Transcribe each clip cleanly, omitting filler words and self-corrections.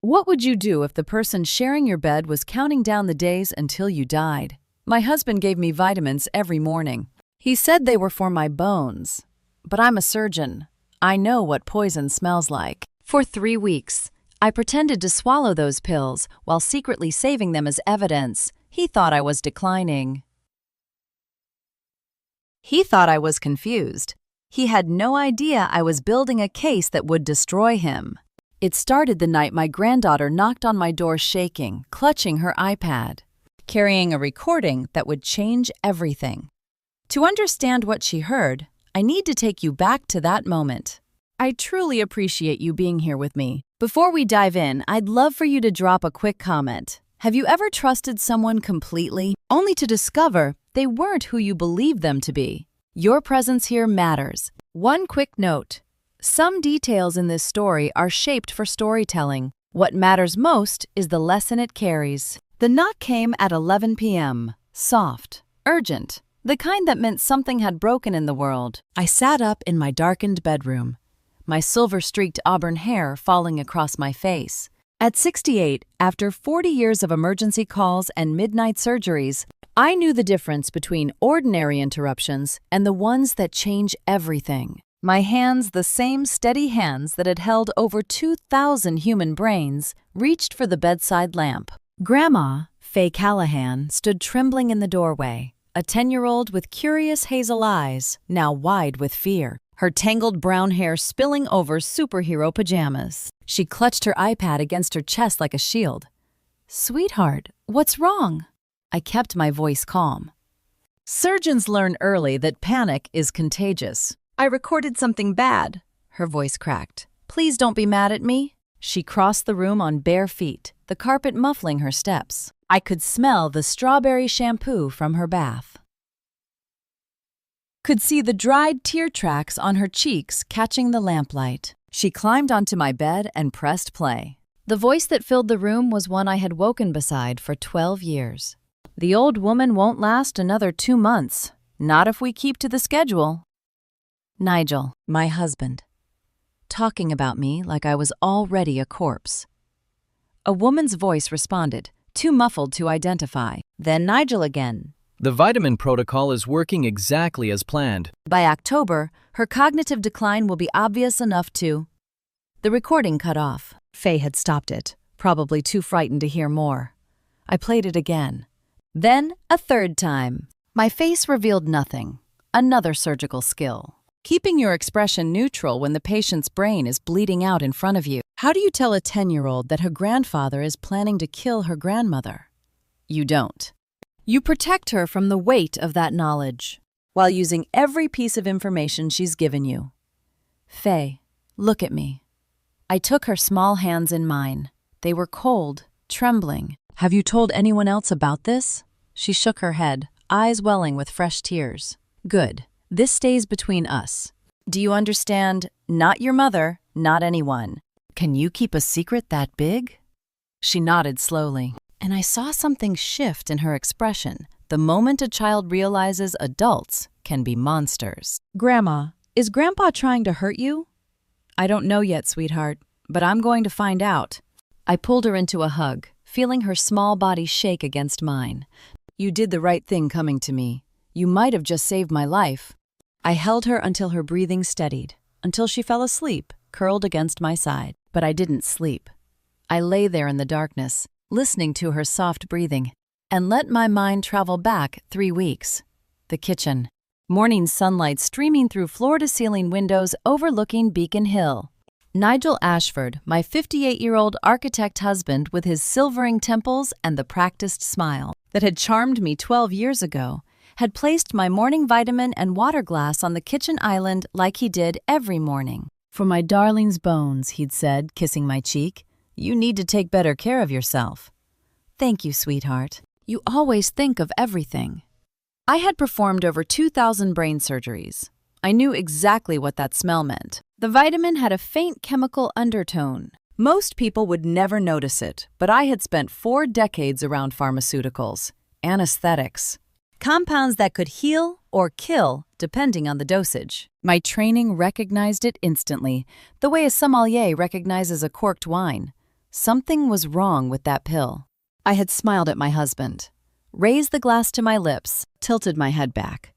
What would you do if the person sharing your bed was counting down the days until you died? My husband gave me vitamins every morning. He said they were for my bones. But I'm a surgeon. I know what poison smells like. For 3 weeks, I pretended to swallow those pills while secretly saving them as evidence. He thought I was declining. He thought I was confused. He had no idea I was building a case that would destroy him. It started the night my granddaughter knocked on my door shaking, clutching her iPad, carrying a recording that would change everything. To understand what she heard, I need to take you back to that moment. I truly appreciate you being here with me. Before we dive in, I'd love for you to drop a quick comment. Have you ever trusted someone completely, only to discover they weren't who you believed them to be? Your presence here matters. One quick note. Some details in this story are shaped for storytelling. What matters most is the lesson it carries. The knock came at 11 p.m. Soft, urgent, the kind that meant something had broken in the world. I sat up in my darkened bedroom, my silver-streaked auburn hair falling across my face. At 68, after 40 years of emergency calls and midnight surgeries, I knew the difference between ordinary interruptions and the ones that change everything. My hands, the same steady hands that had held over 2,000 human brains, reached for the bedside lamp. Grandma, Faye Callahan, stood trembling in the doorway, a 10-year-old with curious hazel eyes, now wide with fear, her tangled brown hair spilling over superhero pajamas. She clutched her iPad against her chest like a shield. "Sweetheart, what's wrong?" I kept my voice calm. Surgeons learn early that panic is contagious. "I recorded something bad," her voice cracked. "Please don't be mad at me." She crossed the room on bare feet, the carpet muffling her steps. I could smell the strawberry shampoo from her bath. Could see the dried tear tracks on her cheeks catching the lamplight. She climbed onto my bed and pressed play. The voice that filled the room was one I had woken beside for 12 years. "The old woman won't last another 2 months. Not if we keep to the schedule." Nigel, my husband, talking about me like I was already a corpse. A woman's voice responded, too muffled to identify. Then Nigel again. "The vitamin protocol is working exactly as planned. By October, her cognitive decline will be obvious enough to—" The recording cut off. Faye had stopped it, probably too frightened to hear more. I played it again. Then a third time. My face revealed nothing. Another surgical skill. Keeping your expression neutral when the patient's brain is bleeding out in front of you. How do you tell a 10-year-old that her grandfather is planning to kill her grandmother? You don't. You protect her from the weight of that knowledge, while using every piece of information she's given you. "Faye, look at me." I took her small hands in mine. They were cold, trembling. "Have you told anyone else about this?" She shook her head, eyes welling with fresh tears. "Good. This stays between us. Do you understand? Not your mother, not anyone. Can you keep a secret that big?" She nodded slowly, and I saw something shift in her expression the moment a child realizes adults can be monsters. "Grandma, is Grandpa trying to hurt you?" "I don't know yet, sweetheart, but I'm going to find out." I pulled her into a hug, feeling her small body shake against mine. "You did the right thing coming to me. You might have just saved my life." I held her until her breathing steadied, until she fell asleep, curled against my side. But I didn't sleep. I lay there in the darkness, listening to her soft breathing, and let my mind travel back 3 weeks. The kitchen. Morning sunlight streaming through floor-to-ceiling windows overlooking Beacon Hill. Nigel Ashford, my 58-year-old architect husband with his silvering temples and the practiced smile that had charmed me 12 years ago, had placed my morning vitamin and water glass on the kitchen island like he did every morning. "For my darling's bones," he'd said, kissing my cheek, "you need to take better care of yourself." "Thank you, sweetheart. You always think of everything." I had performed over 2,000 brain surgeries. I knew exactly what that smell meant. The vitamin had a faint chemical undertone. Most people would never notice it, but I had spent 4 decades around pharmaceuticals, anesthetics, compounds that could heal or kill depending on the dosage. My training recognized it instantly, the way a sommelier recognizes a corked wine. Something was wrong with that pill. I had smiled at my husband, raised the glass to my lips, tilted my head back.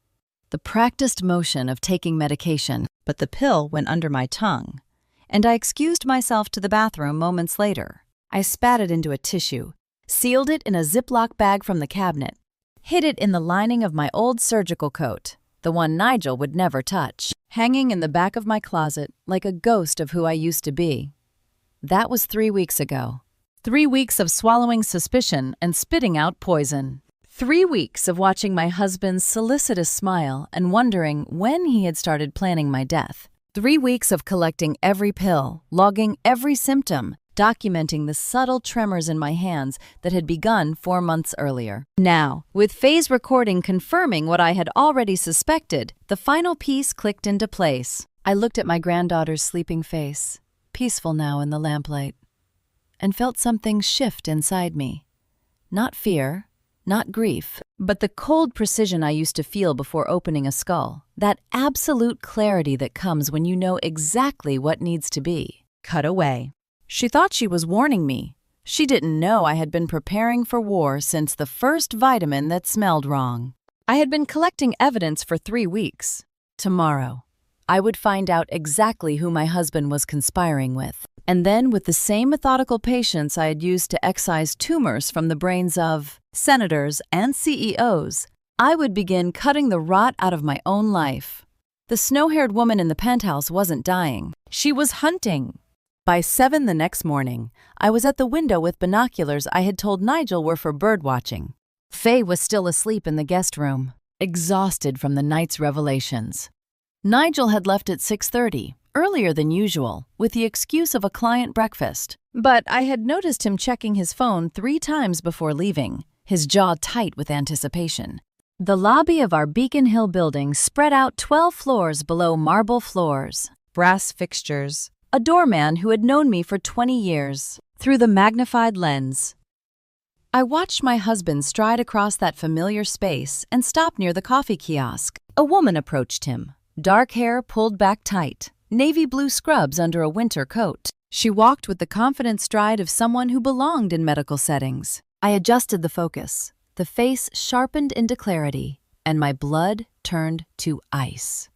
The practiced motion of taking medication, but the pill went under my tongue, and I excused myself to the bathroom moments later. I spat it into a tissue, sealed it in a Ziploc bag from the cabinet, hid it in the lining of my old surgical coat, the one Nigel would never touch, hanging in the back of my closet like a ghost of who I used to be. That was 3 weeks ago. 3 weeks of swallowing suspicion and spitting out poison. 3 weeks of watching my husband's solicitous smile and wondering when he had started planning my death. 3 weeks of collecting every pill, logging every symptom, documenting the subtle tremors in my hands that had begun 4 months earlier. Now, with Faye's recording confirming what I had already suspected, the final piece clicked into place. I looked at my granddaughter's sleeping face, peaceful now in the lamplight, and felt something shift inside me. Not fear, not grief, but the cold precision I used to feel before opening a skull. That absolute clarity that comes when you know exactly what needs to be. Cut away. She thought she was warning me. She didn't know I had been preparing for war since the first vitamin that smelled wrong. I had been collecting evidence for 3 weeks. Tomorrow, I would find out exactly who my husband was conspiring with. And then, with the same methodical patience I had used to excise tumors from the brains of senators and CEOs, I would begin cutting the rot out of my own life. The snow-haired woman in the penthouse wasn't dying. She was hunting. By 7 the next morning, I was at the window with binoculars I had told Nigel were for birdwatching. Faye was still asleep in the guest room, exhausted from the night's revelations. Nigel had left at 6:30, earlier than usual, with the excuse of a client breakfast. But I had noticed him checking his phone 3 times before leaving, his jaw tight with anticipation. The lobby of our Beacon Hill building spread out 12 floors below marble floors, brass fixtures, a doorman who had known me for 20 years, through the magnified lens. I watched my husband stride across that familiar space and stop near the coffee kiosk. A woman approached him, dark hair pulled back tight, navy blue scrubs under a winter coat. She walked with the confident stride of someone who belonged in medical settings. I adjusted the focus. The face sharpened into clarity, and my blood turned to ice.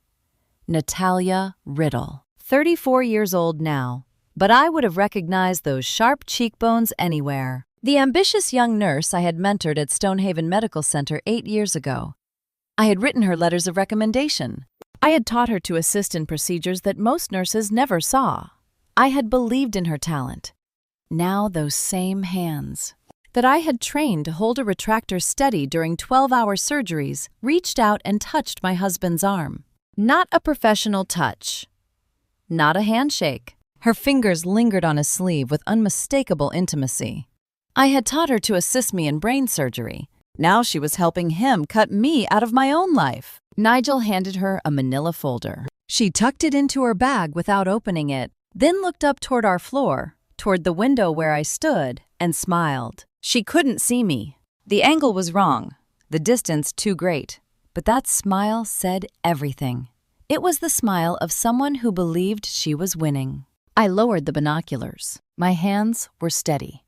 Natalia Riddle. 34 years old now, but I would have recognized those sharp cheekbones anywhere. The ambitious young nurse I had mentored at Stonehaven Medical Center 8 years ago. I had written her letters of recommendation. I had taught her to assist in procedures that most nurses never saw. I had believed in her talent. Now those same hands that I had trained to hold a retractor steady during 12-hour surgeries reached out and touched my husband's arm. Not a professional touch. Not a handshake. Her fingers lingered on his sleeve with unmistakable intimacy. I had taught her to assist me in brain surgery. Now she was helping him cut me out of my own life. Nigel handed her a manila folder. She tucked it into her bag without opening it, then looked up toward our floor, toward the window where I stood, and smiled. She couldn't see me. The angle was wrong, the distance too great, but that smile said everything. It was the smile of someone who believed she was winning. I lowered the binoculars. My hands were steady.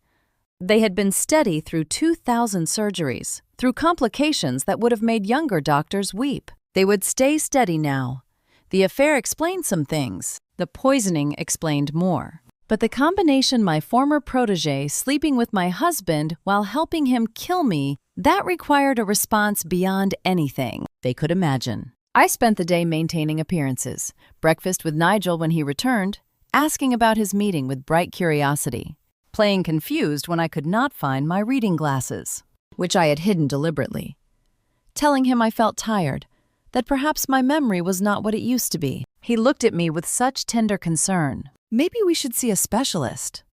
They had been steady through 2,000 surgeries, through complications that would have made younger doctors weep. They would stay steady now. The affair explained some things. The poisoning explained more. But the combination my former protégé sleeping with my husband while helping him kill me, that required a response beyond anything they could imagine. I spent the day maintaining appearances, breakfast with Nigel when he returned, asking about his meeting with bright curiosity, playing confused when I could not find my reading glasses, which I had hidden deliberately, telling him I felt tired, that perhaps my memory was not what it used to be. He looked at me with such tender concern. Maybe we should see a specialist.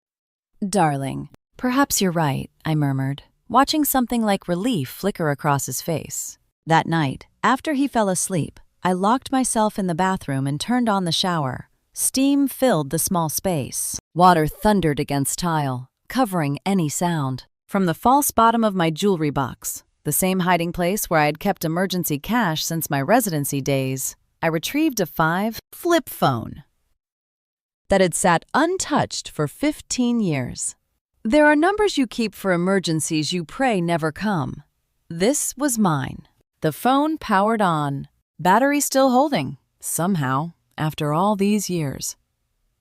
Darling, perhaps you're right, I murmured, watching something like relief flicker across his face. That night, after he fell asleep, I locked myself in the bathroom and turned on the shower. Steam filled the small space. Water thundered against tile, covering any sound. From the false bottom of my jewelry box, the same hiding place where I had kept emergency cash since my residency days, I retrieved a 5 flip phone that had sat untouched for 15 years. There are numbers you keep for emergencies you pray never come. This was mine. The phone powered on. Battery still holding, somehow, after all these years.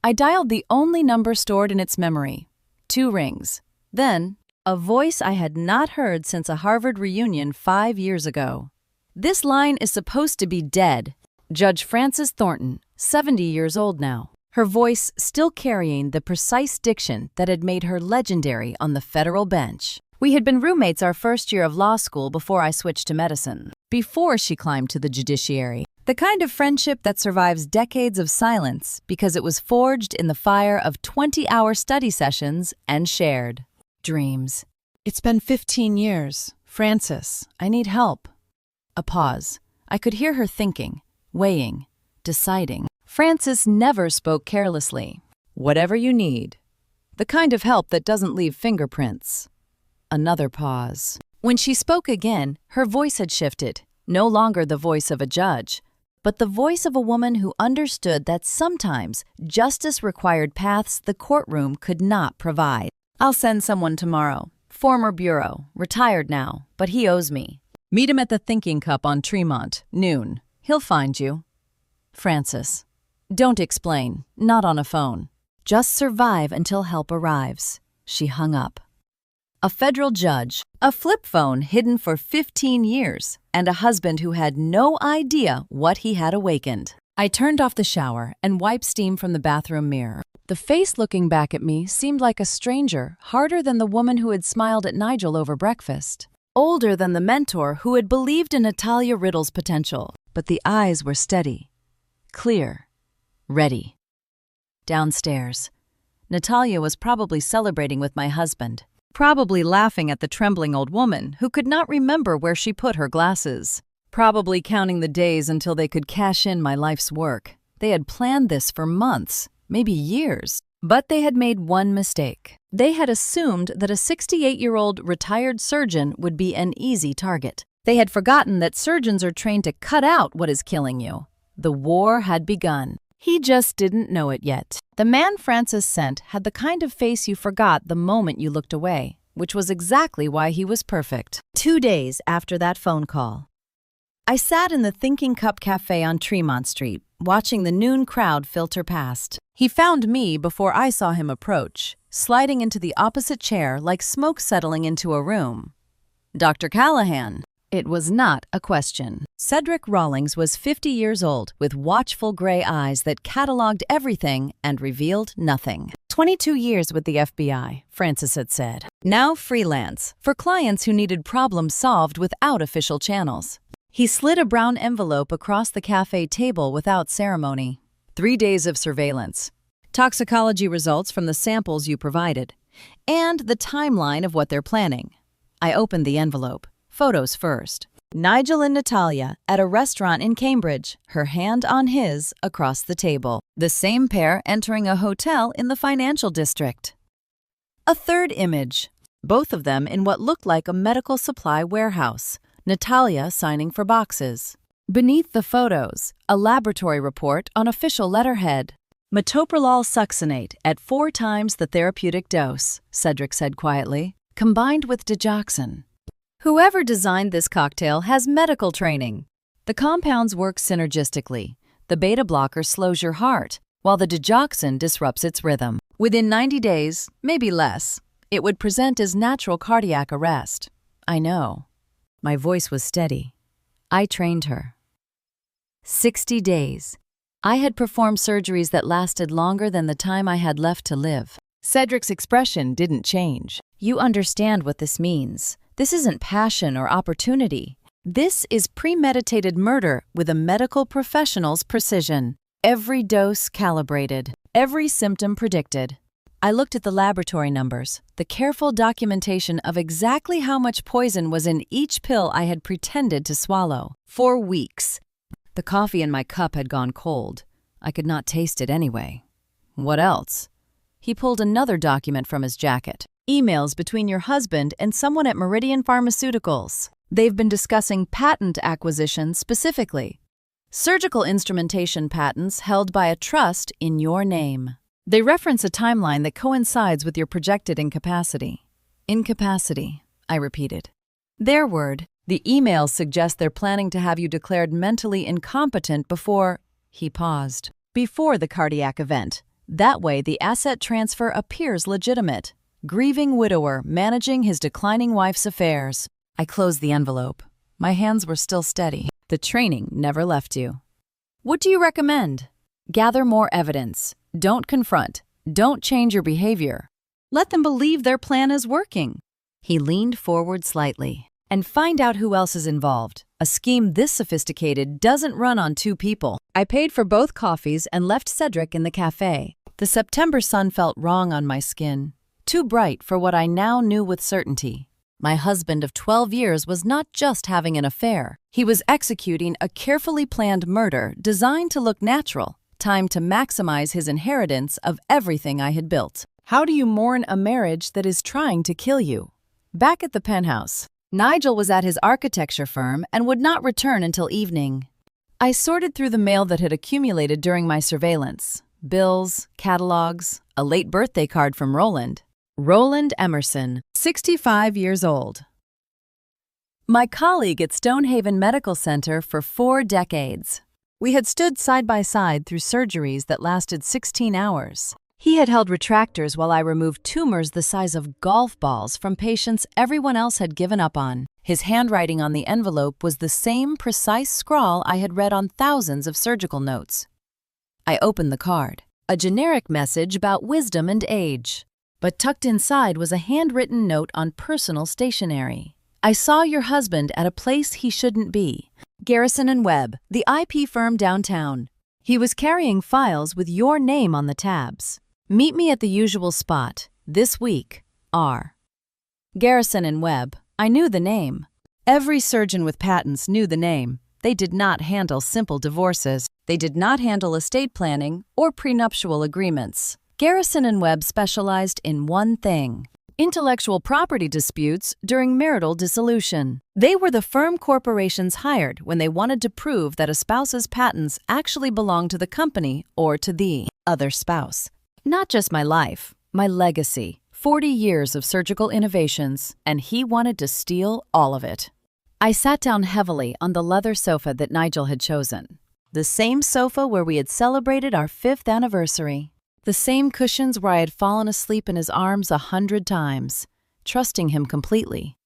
I dialed the only number stored in its memory. 2 rings. Then, a voice I had not heard since a Harvard reunion 5 years ago. This line is supposed to be dead. Judge Frances Thornton, 70 years old now. Her voice still carrying the precise diction that had made her legendary on the federal bench. We had been roommates our first year of law school before I switched to medicine, before she climbed to the judiciary. The kind of friendship that survives decades of silence because it was forged in the fire of 20-hour study sessions and shared dreams. It's been 15 years. Frances, I need help. A pause. I could hear her thinking, weighing, deciding. Frances never spoke carelessly. Whatever you need. The kind of help that doesn't leave fingerprints. Another pause. When she spoke again, her voice had shifted. No longer the voice of a judge, but the voice of a woman who understood that sometimes justice required paths the courtroom could not provide. I'll send someone tomorrow. Former bureau, retired now, but he owes me. Meet him at the Thinking Cup on Tremont, noon. He'll find you. Frances. Don't explain, not on a phone. Just survive until help arrives. She hung up. A federal judge, a flip phone hidden for 15 years, and a husband who had no idea what he had awakened. I turned off the shower and wiped steam from the bathroom mirror. The face looking back at me seemed like a stranger, harder than the woman who had smiled at Nigel over breakfast. Older than the mentor who had believed in Natalia Riddle's potential. But the eyes were steady, clear, ready. Downstairs. Natalia was probably celebrating with my husband. Probably laughing at the trembling old woman who could not remember where she put her glasses. Probably counting the days until they could cash in my life's work. They had planned this for months, maybe years. But they had made one mistake. They had assumed that a 68-year-old retired surgeon would be an easy target. They had forgotten that surgeons are trained to cut out what is killing you. The war had begun. He just didn't know it yet. The man Frances sent had the kind of face you forgot the moment you looked away, which was exactly why he was perfect. 2 days after that phone call, I sat in the Thinking Cup Cafe on Tremont Street, watching the noon crowd filter past. He found me before I saw him approach, sliding into the opposite chair like smoke settling into a room. Dr. Callahan. It was not a question. Cedric Rawlings was 50 years old, with watchful gray eyes that cataloged everything and revealed nothing. 22 years with the FBI, Frances had said. Now freelance, for clients who needed problems solved without official channels. He slid a brown envelope across the cafe table without ceremony. 3 days of surveillance. Toxicology results from the samples you provided. And the timeline of what they're planning. I opened the envelope. Photos first. Nigel and Natalia at a restaurant in Cambridge, her hand on his across the table. The same pair entering a hotel in the financial district. A third image. Both of them in what looked like a medical supply warehouse. Natalia signing for boxes. Beneath the photos, a laboratory report on official letterhead. Metoprolol succinate at 4 times the therapeutic dose, Cedric said quietly, combined with digoxin. Whoever designed this cocktail has medical training. The compounds work synergistically. The beta blocker slows your heart, while the digoxin disrupts its rhythm. Within 90 days, maybe less, it would present as natural cardiac arrest. I know. My voice was steady. I trained her. 60 days. I had performed surgeries that lasted longer than the time I had left to live. Cedric's expression didn't change. You understand what this means. This isn't passion or opportunity. This is premeditated murder with a medical professional's precision. Every dose calibrated, every symptom predicted. I looked at the laboratory numbers, the careful documentation of exactly how much poison was in each pill I had pretended to swallow. For weeks. The coffee in my cup had gone cold. I could not taste it anyway. What else? He pulled another document from his jacket. Emails between your husband and someone at Meridian Pharmaceuticals. They've been discussing patent acquisition specifically. Surgical instrumentation patents held by a trust in your name. They reference a timeline that coincides with your projected incapacity. Incapacity, I repeated. Their word. The emails suggest they're planning to have you declared mentally incompetent before— He paused. Before the cardiac event. That way the asset transfer appears legitimate. Grieving widower managing his declining wife's affairs. I closed the envelope. My hands were still steady. The training never left you. What do you recommend? Gather more evidence. Don't confront. Don't change your behavior. Let them believe their plan is working. He leaned forward slightly. And find out who else is involved. A scheme this sophisticated doesn't run on two people. I paid for both coffees and left Cedric in the cafe. The September sun felt wrong on my skin. Too bright for what I now knew with certainty. My husband of 12 years was not just having an affair. He was executing a carefully planned murder designed to look natural. Time to maximize his inheritance of everything I had built. How do you mourn a marriage that is trying to kill you? Back at the penthouse, Nigel was at his architecture firm and would not return until evening. I sorted through the mail that had accumulated during my surveillance. Bills, catalogs, a late birthday card from Roland. Roland Emerson, 65 years old. My colleague at Stonehaven Medical Center for 4 decades. We had stood side by side through surgeries that lasted 16 hours. He had held retractors while I removed tumors the size of golf balls from patients everyone else had given up on. His handwriting on the envelope was the same precise scrawl I had read on thousands of surgical notes. I opened the card. A generic message about wisdom and age. But tucked inside was a handwritten note on personal stationery. I saw your husband at a place he shouldn't be. Garrison & Webb, the IP firm downtown. He was carrying files with your name on the tabs. Meet me at the usual spot. This week. R. Garrison & Webb. I knew the name. Every surgeon with patents knew the name. They did not handle simple divorces. They did not handle estate planning or prenuptial agreements. Garrison & Webb specialized in one thing: intellectual property disputes during marital dissolution. They were the firm corporations hired when they wanted to prove that a spouse's patents actually belonged to the company or to the other spouse. Not just my life, my legacy. 40 years of surgical innovations, and he wanted to steal all of it. I sat down heavily on the leather sofa that Nigel had chosen. The same sofa where we had celebrated our 5th anniversary. The same cushions where I had fallen asleep in his arms 100 times, trusting him completely.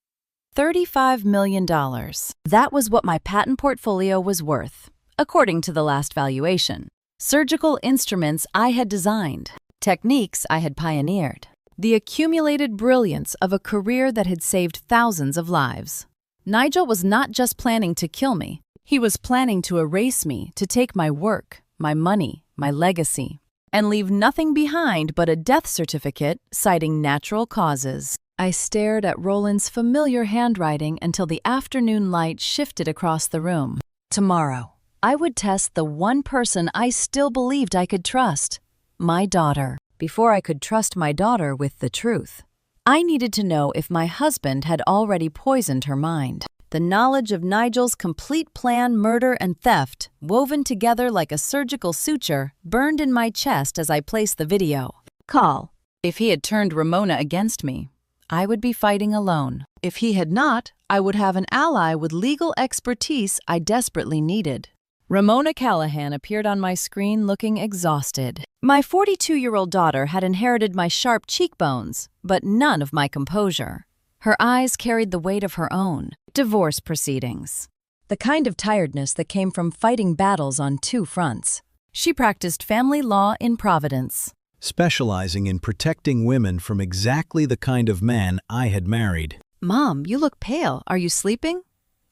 $35 million. That was what my patent portfolio was worth, according to the last valuation. Surgical instruments I had designed, techniques I had pioneered. The accumulated brilliance of a career that had saved thousands of lives. Nigel was not just planning to kill me. He was planning to erase me, to take my work, my money, my legacy, and leave nothing behind but a death certificate citing natural causes. I stared at Roland's familiar handwriting until the afternoon light shifted across the room. Tomorrow, I would test the one person I still believed I could trust, my daughter. Before I could trust my daughter with the truth, I needed to know if my husband had already poisoned her mind. The knowledge of Nigel's complete plan, murder, and theft, woven together like a surgical suture, burned in my chest as I placed the video. Call. If he had turned Ramona against me, I would be fighting alone. If he had not, I would have an ally with legal expertise I desperately needed. Ramona Callahan appeared on my screen looking exhausted. My 42-year-old daughter had inherited my sharp cheekbones, but none of my composure. Her eyes carried the weight of her own divorce proceedings, the kind of tiredness that came from fighting battles on 2 fronts. She practiced family law in Providence, specializing in protecting women from exactly the kind of man I had married. Mom, you look pale. Are you sleeping?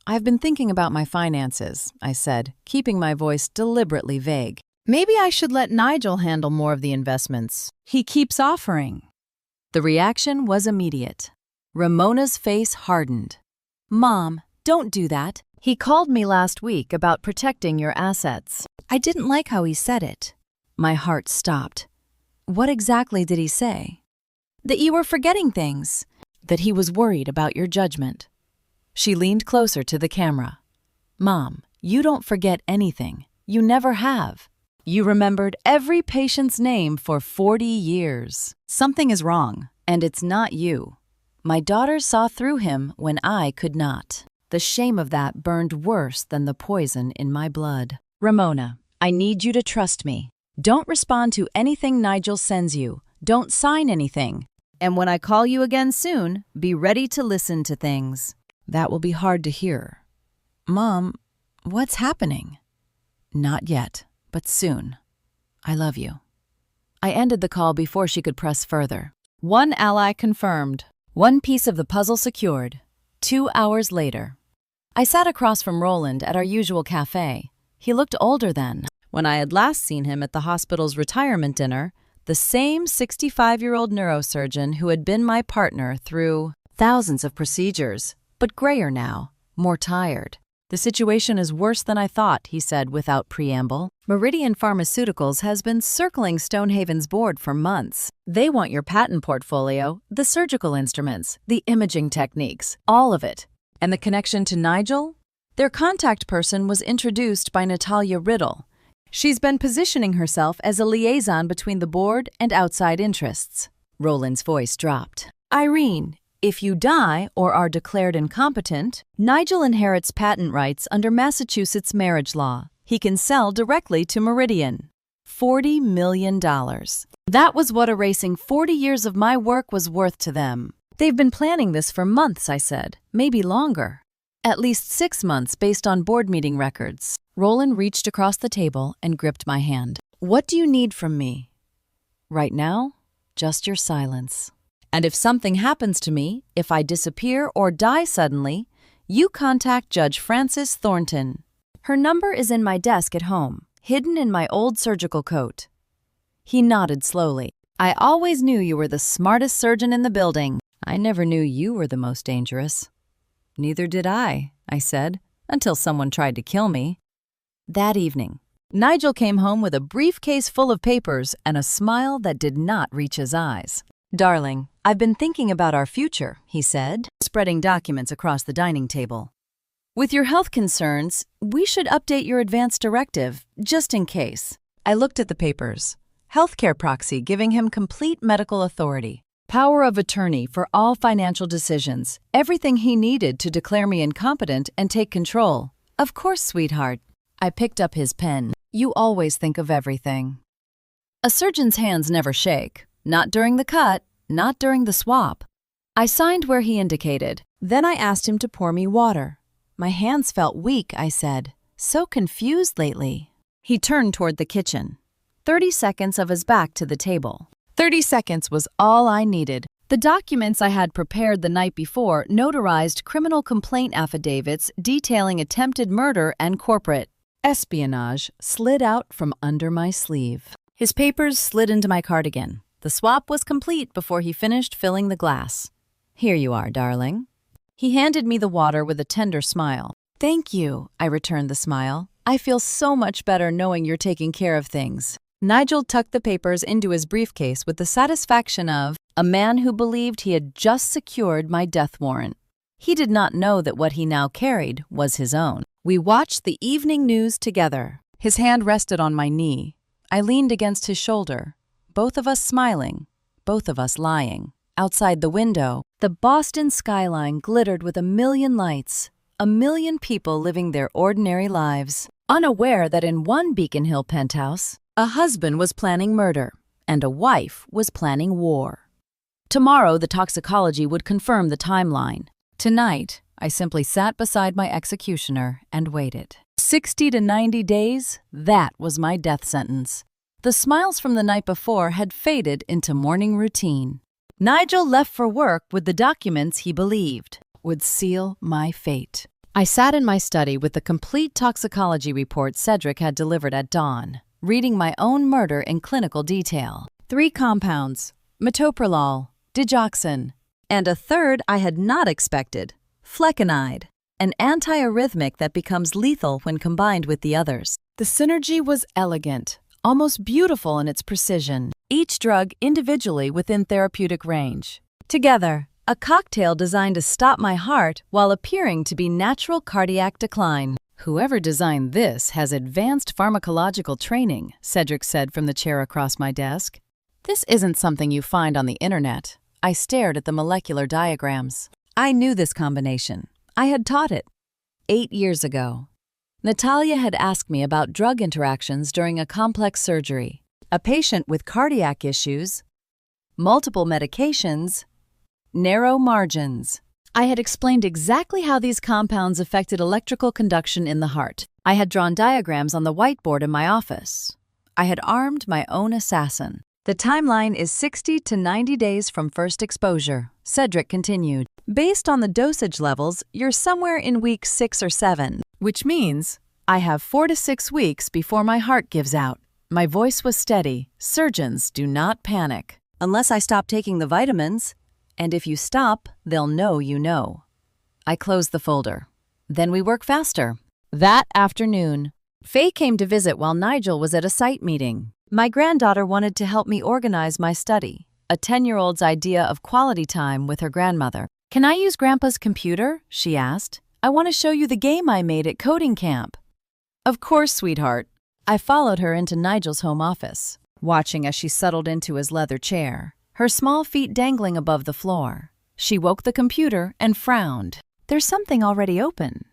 I've been thinking about my finances, I said, keeping my voice deliberately vague. Maybe I should let Nigel handle more of the investments. He keeps offering. The reaction was immediate. Ramona's face hardened. Mom, don't do that. He called me last week about protecting your assets. I didn't like how he said it. My heart stopped. What exactly did he say? That you were forgetting things. That he was worried about your judgment. She leaned closer to the camera. Mom, you don't forget anything. You never have. You remembered every patient's name for 40 years. Something is wrong, and it's not you. My daughter saw through him when I could not. The shame of that burned worse than the poison in my blood. Ramona, I need you to trust me. Don't respond to anything Nigel sends you. Don't sign anything. And when I call you again soon, be ready to listen to things. That will be hard to hear. Mom, what's happening? Not yet, but soon. I love you. I ended the call before she could press further. One ally confirmed. One piece of the puzzle secured. 2 hours later. I sat across from Roland at our usual cafe. He looked older then. When I had last seen him at the hospital's retirement dinner, the same 65-year-old neurosurgeon who had been my partner through thousands of procedures, but grayer now, more tired. The situation is worse than I thought, he said without preamble. Meridian Pharmaceuticals has been circling Stonehaven's board for months. They want your patent portfolio, the surgical instruments, the imaging techniques, all of it. And the connection to Nigel? Their contact person was introduced by Natalia Riddle. She's been positioning herself as a liaison between the board and outside interests. Roland's voice dropped. Irene, if you die or are declared incompetent, Nigel inherits patent rights under Massachusetts marriage law. He can sell directly to Meridian. $40 million. That was what erasing 40 years of my work was worth to them. They've been planning this for months, I said. Maybe longer. At least 6 months based on board meeting records. Roland reached across the table and gripped my hand. What do you need from me? Right now, just your silence. And if something happens to me, if I disappear or die suddenly, you contact Judge Frances Thornton. Her number is in my desk at home, hidden in my old surgical coat. He nodded slowly. I always knew you were the smartest surgeon in the building. I never knew you were the most dangerous. Neither did I said, until someone tried to kill me. That evening, Nigel came home with a briefcase full of papers and a smile that did not reach his eyes. Darling, I've been thinking about our future, he said, spreading documents across the dining table. With your health concerns, we should update your advance directive, just in case. I looked at the papers. Healthcare proxy giving him complete medical authority. Power of attorney for all financial decisions. Everything he needed to declare me incompetent and take control. Of course, sweetheart. I picked up his pen. You always think of everything. A surgeon's hands never shake. Not during the cut, not during the swap. I signed where he indicated. Then I asked him to pour me water. My hands felt weak, I said. So confused lately. He turned toward the kitchen. 30 seconds of his back to the table. 30 seconds was all I needed. The documents I had prepared the night before notarized criminal complaint affidavits detailing attempted murder and corporate espionage slid out from under my sleeve. His papers slid into my cardigan. The swap was complete before he finished filling the glass. Here you are, darling. He handed me the water with a tender smile. Thank you, I returned the smile. I feel so much better knowing you're taking care of things. Nigel tucked the papers into his briefcase with the satisfaction of a man who believed he had just secured my death warrant. He did not know that what he now carried was his own. We watched the evening news together. His hand rested on my knee. I leaned against his shoulder. Both of us smiling, both of us lying. Outside the window, the Boston skyline glittered with a million lights, a million people living their ordinary lives, unaware that in one Beacon Hill penthouse, a husband was planning murder and a wife was planning war. Tomorrow, the toxicology would confirm the timeline. Tonight, I simply sat beside my executioner and waited. 60 to 90 days, that was my death sentence. The smiles from the night before had faded into morning routine. Nigel left for work with the documents he believed would seal my fate. I sat in my study with the complete toxicology report Cedric had delivered at dawn, reading my own murder in clinical detail. 3 compounds, metoprolol, digoxin, and a third I had not expected, flecainide, an antiarrhythmic that becomes lethal when combined with the others. The synergy was elegant, almost beautiful in its precision, each drug individually within therapeutic range. Together, a cocktail designed to stop my heart while appearing to be natural cardiac decline. Whoever designed this has advanced pharmacological training, Cedric said from the chair across my desk. This isn't something you find on the internet. I stared at the molecular diagrams. I knew this combination. I had taught it. 8 years ago. Natalia had asked me about drug interactions during a complex surgery. A patient with cardiac issues, multiple medications, narrow margins. I had explained exactly how these compounds affected electrical conduction in the heart. I had drawn diagrams on the whiteboard in my office. I had armed my own assassin. The timeline is 60 to 90 days from first exposure, Cedric continued. Based on the dosage levels, you're somewhere in week 6 or 7, which means I have 4 to 6 weeks before my heart gives out. My voice was steady. Surgeons do not panic. Unless I stop taking the vitamins. And if you stop, they'll know you know. I closed the folder. Then we work faster. That afternoon, Faye came to visit while Nigel was at a site meeting. My granddaughter wanted to help me organize my study, a 10-year-old's idea of quality time with her grandmother. Can I use Grandpa's computer? She asked. I want to show you the game I made at coding camp. Of course, sweetheart. I followed her into Nigel's home office, watching as she settled into his leather chair, her small feet dangling above the floor. She woke the computer and frowned. There's something already open.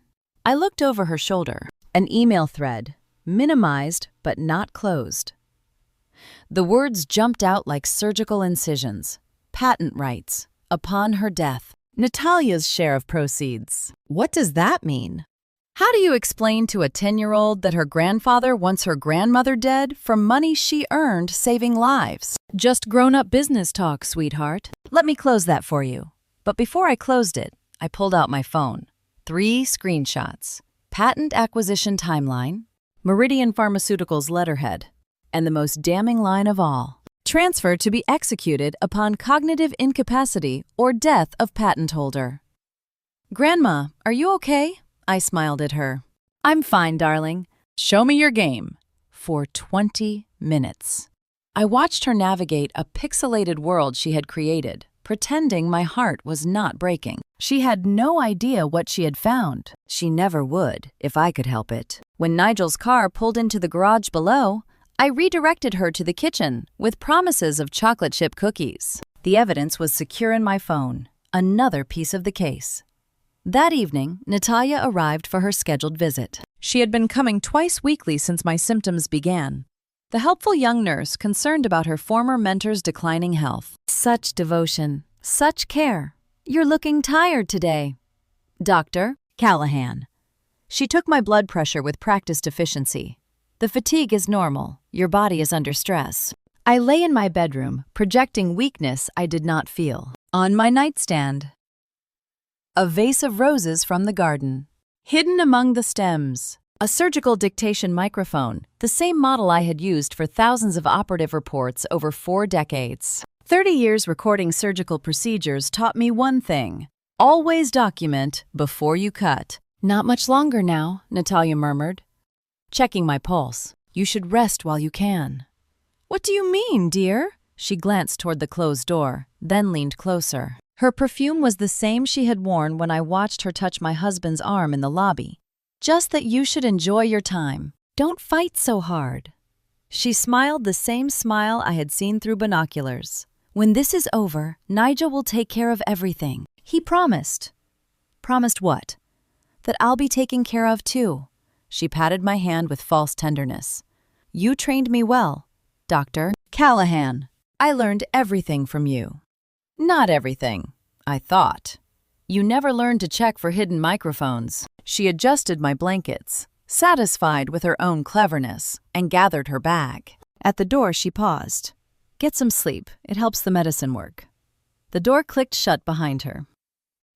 I looked over her shoulder. An email thread, minimized but not closed. The words jumped out like surgical incisions. Patent rights. Upon her death. Natalia's share of proceeds. What does that mean? How do you explain to a 10-year-old that her grandfather wants her grandmother dead from money she earned saving lives? Just grown-up business talk, sweetheart. Let me close that for you. But before I closed it, I pulled out my phone. 3 screenshots. Patent acquisition timeline, Meridian Pharmaceuticals letterhead, and the most damning line of all. Transfer to be executed upon cognitive incapacity or death of patent holder. Grandma, are you okay? I smiled at her. I'm fine, darling. Show me your game. For 20 minutes. I watched her navigate a pixelated world she had created, pretending my heart was not breaking. She had no idea what she had found. She never would, if I could help it. When Nigel's car pulled into the garage below, I redirected her to the kitchen with promises of chocolate chip cookies. The evidence was secure in my phone. Another piece of the case. That evening, Natalia arrived for her scheduled visit. She had been coming twice weekly since my symptoms began. The helpful young nurse concerned about her former mentor's declining health. Such devotion, such care. You're looking tired today. Dr. Callahan. She took my blood pressure with practiced efficiency. The fatigue is normal. Your body is under stress. I lay in my bedroom, projecting weakness I did not feel. On my nightstand, a vase of roses from the garden. Hidden among the stems, a surgical dictation microphone, the same model I had used for thousands of operative reports over 4 decades. 30 years recording surgical procedures taught me one thing. Always document before you cut. Not much longer now, Natalia murmured, checking my pulse. You should rest while you can. What do you mean, dear? She glanced toward the closed door, then leaned closer. Her perfume was the same she had worn when I watched her touch my husband's arm in the lobby. Just that you should enjoy your time. Don't fight so hard. She smiled the same smile I had seen through binoculars. When this is over, Nigel will take care of everything. He promised. Promised what? That I'll be taken care of too. She patted my hand with false tenderness. You trained me well, Dr. Callahan. I learned everything from you. Not everything, I thought. You never learned to check for hidden microphones. She adjusted my blankets, satisfied with her own cleverness, and gathered her bag. At the door, she paused. Get some sleep. It helps the medicine work. The door clicked shut behind her.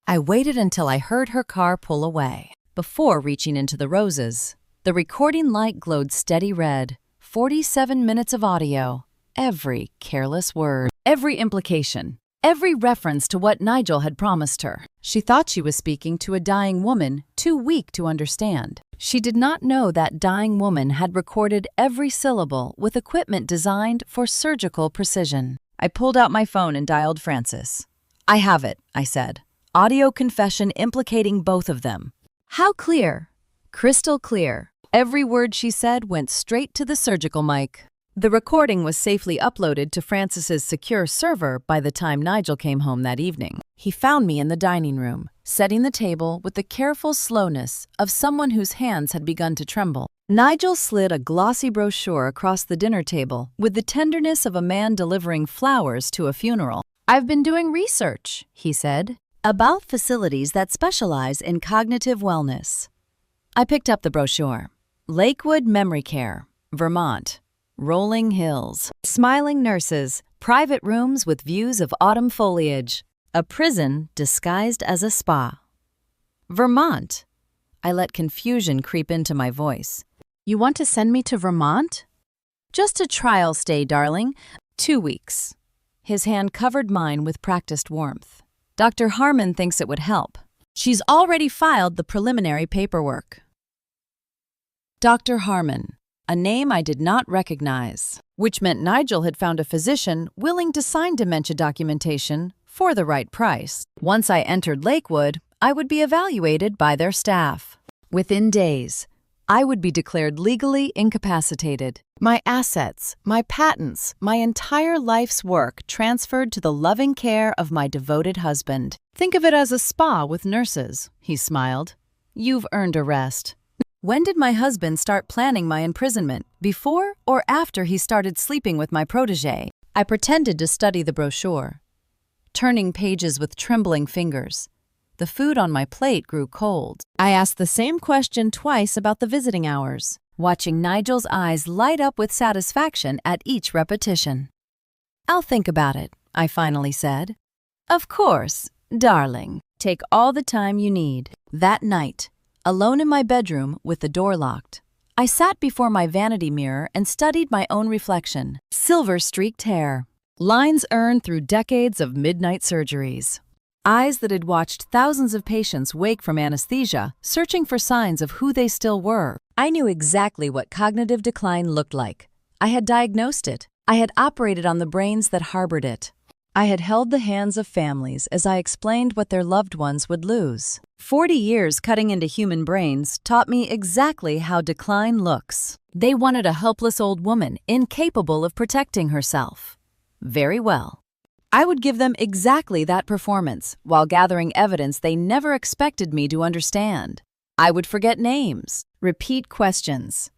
I waited until I heard her car pull away. Before reaching into the roses, the recording light glowed steady red. 47 minutes of audio. Every careless word. Every implication. Every reference to what Nigel had promised her. She thought she was speaking to a dying woman too weak to understand. She did not know that dying woman had recorded every syllable with equipment designed for surgical precision. I pulled out my phone and dialed Francis. I have it, I said. Audio confession implicating both of them. How clear? Crystal clear. Every word she said went straight to the surgical mic. The recording was safely uploaded to Francis's secure server by the time Nigel came home that evening. He found me in the dining room, setting the table with the careful slowness of someone whose hands had begun to tremble. Nigel slid a glossy brochure across the dinner table with the tenderness of a man delivering flowers to a funeral. "I've been doing research," he said, "about facilities that specialize in cognitive wellness." I picked up the brochure. Lakewood Memory Care, Vermont. Rolling hills, smiling nurses, private rooms with views of autumn foliage. A prison disguised as a spa. Vermont. I let confusion creep into my voice. "You want to send me to Vermont?" "Just a trial stay, darling. 2 weeks." His hand covered mine with practiced warmth. "Dr. Harmon thinks it would help. She's already filed the preliminary paperwork." Dr. Harmon, a name I did not recognize, which meant Nigel had found a physician willing to sign dementia documentation for the right price. Once I entered Lakewood, I would be evaluated by their staff. Within days, I would be declared legally incapacitated. My assets, my patents, my entire life's work transferred to the loving care of my devoted husband. "Think of it as a spa with nurses," he smiled. "You've earned a rest." When did my husband start planning my imprisonment? Before or after he started sleeping with my protégé? I pretended to study the brochure, turning pages with trembling fingers. The food on my plate grew cold. I asked the same question twice about the visiting hours, watching Nigel's eyes light up with satisfaction at each repetition. "I'll think about it," I finally said. "Of course, darling. Take all the time you need." That night, alone in my bedroom with the door locked, I sat before my vanity mirror and studied my own reflection. Silver-streaked hair, lines earned through decades of midnight surgeries, eyes that had watched thousands of patients wake from anesthesia, searching for signs of who they still were. I knew exactly what cognitive decline looked like. I had diagnosed it. I had operated on the brains that harbored it. I had held the hands of families as I explained what their loved ones would lose. 40 years cutting into human brains taught me exactly how decline looks. They wanted a helpless old woman incapable of protecting herself. Very well. I would give them exactly that performance while gathering evidence they never expected me to understand. I would forget names, repeat questions,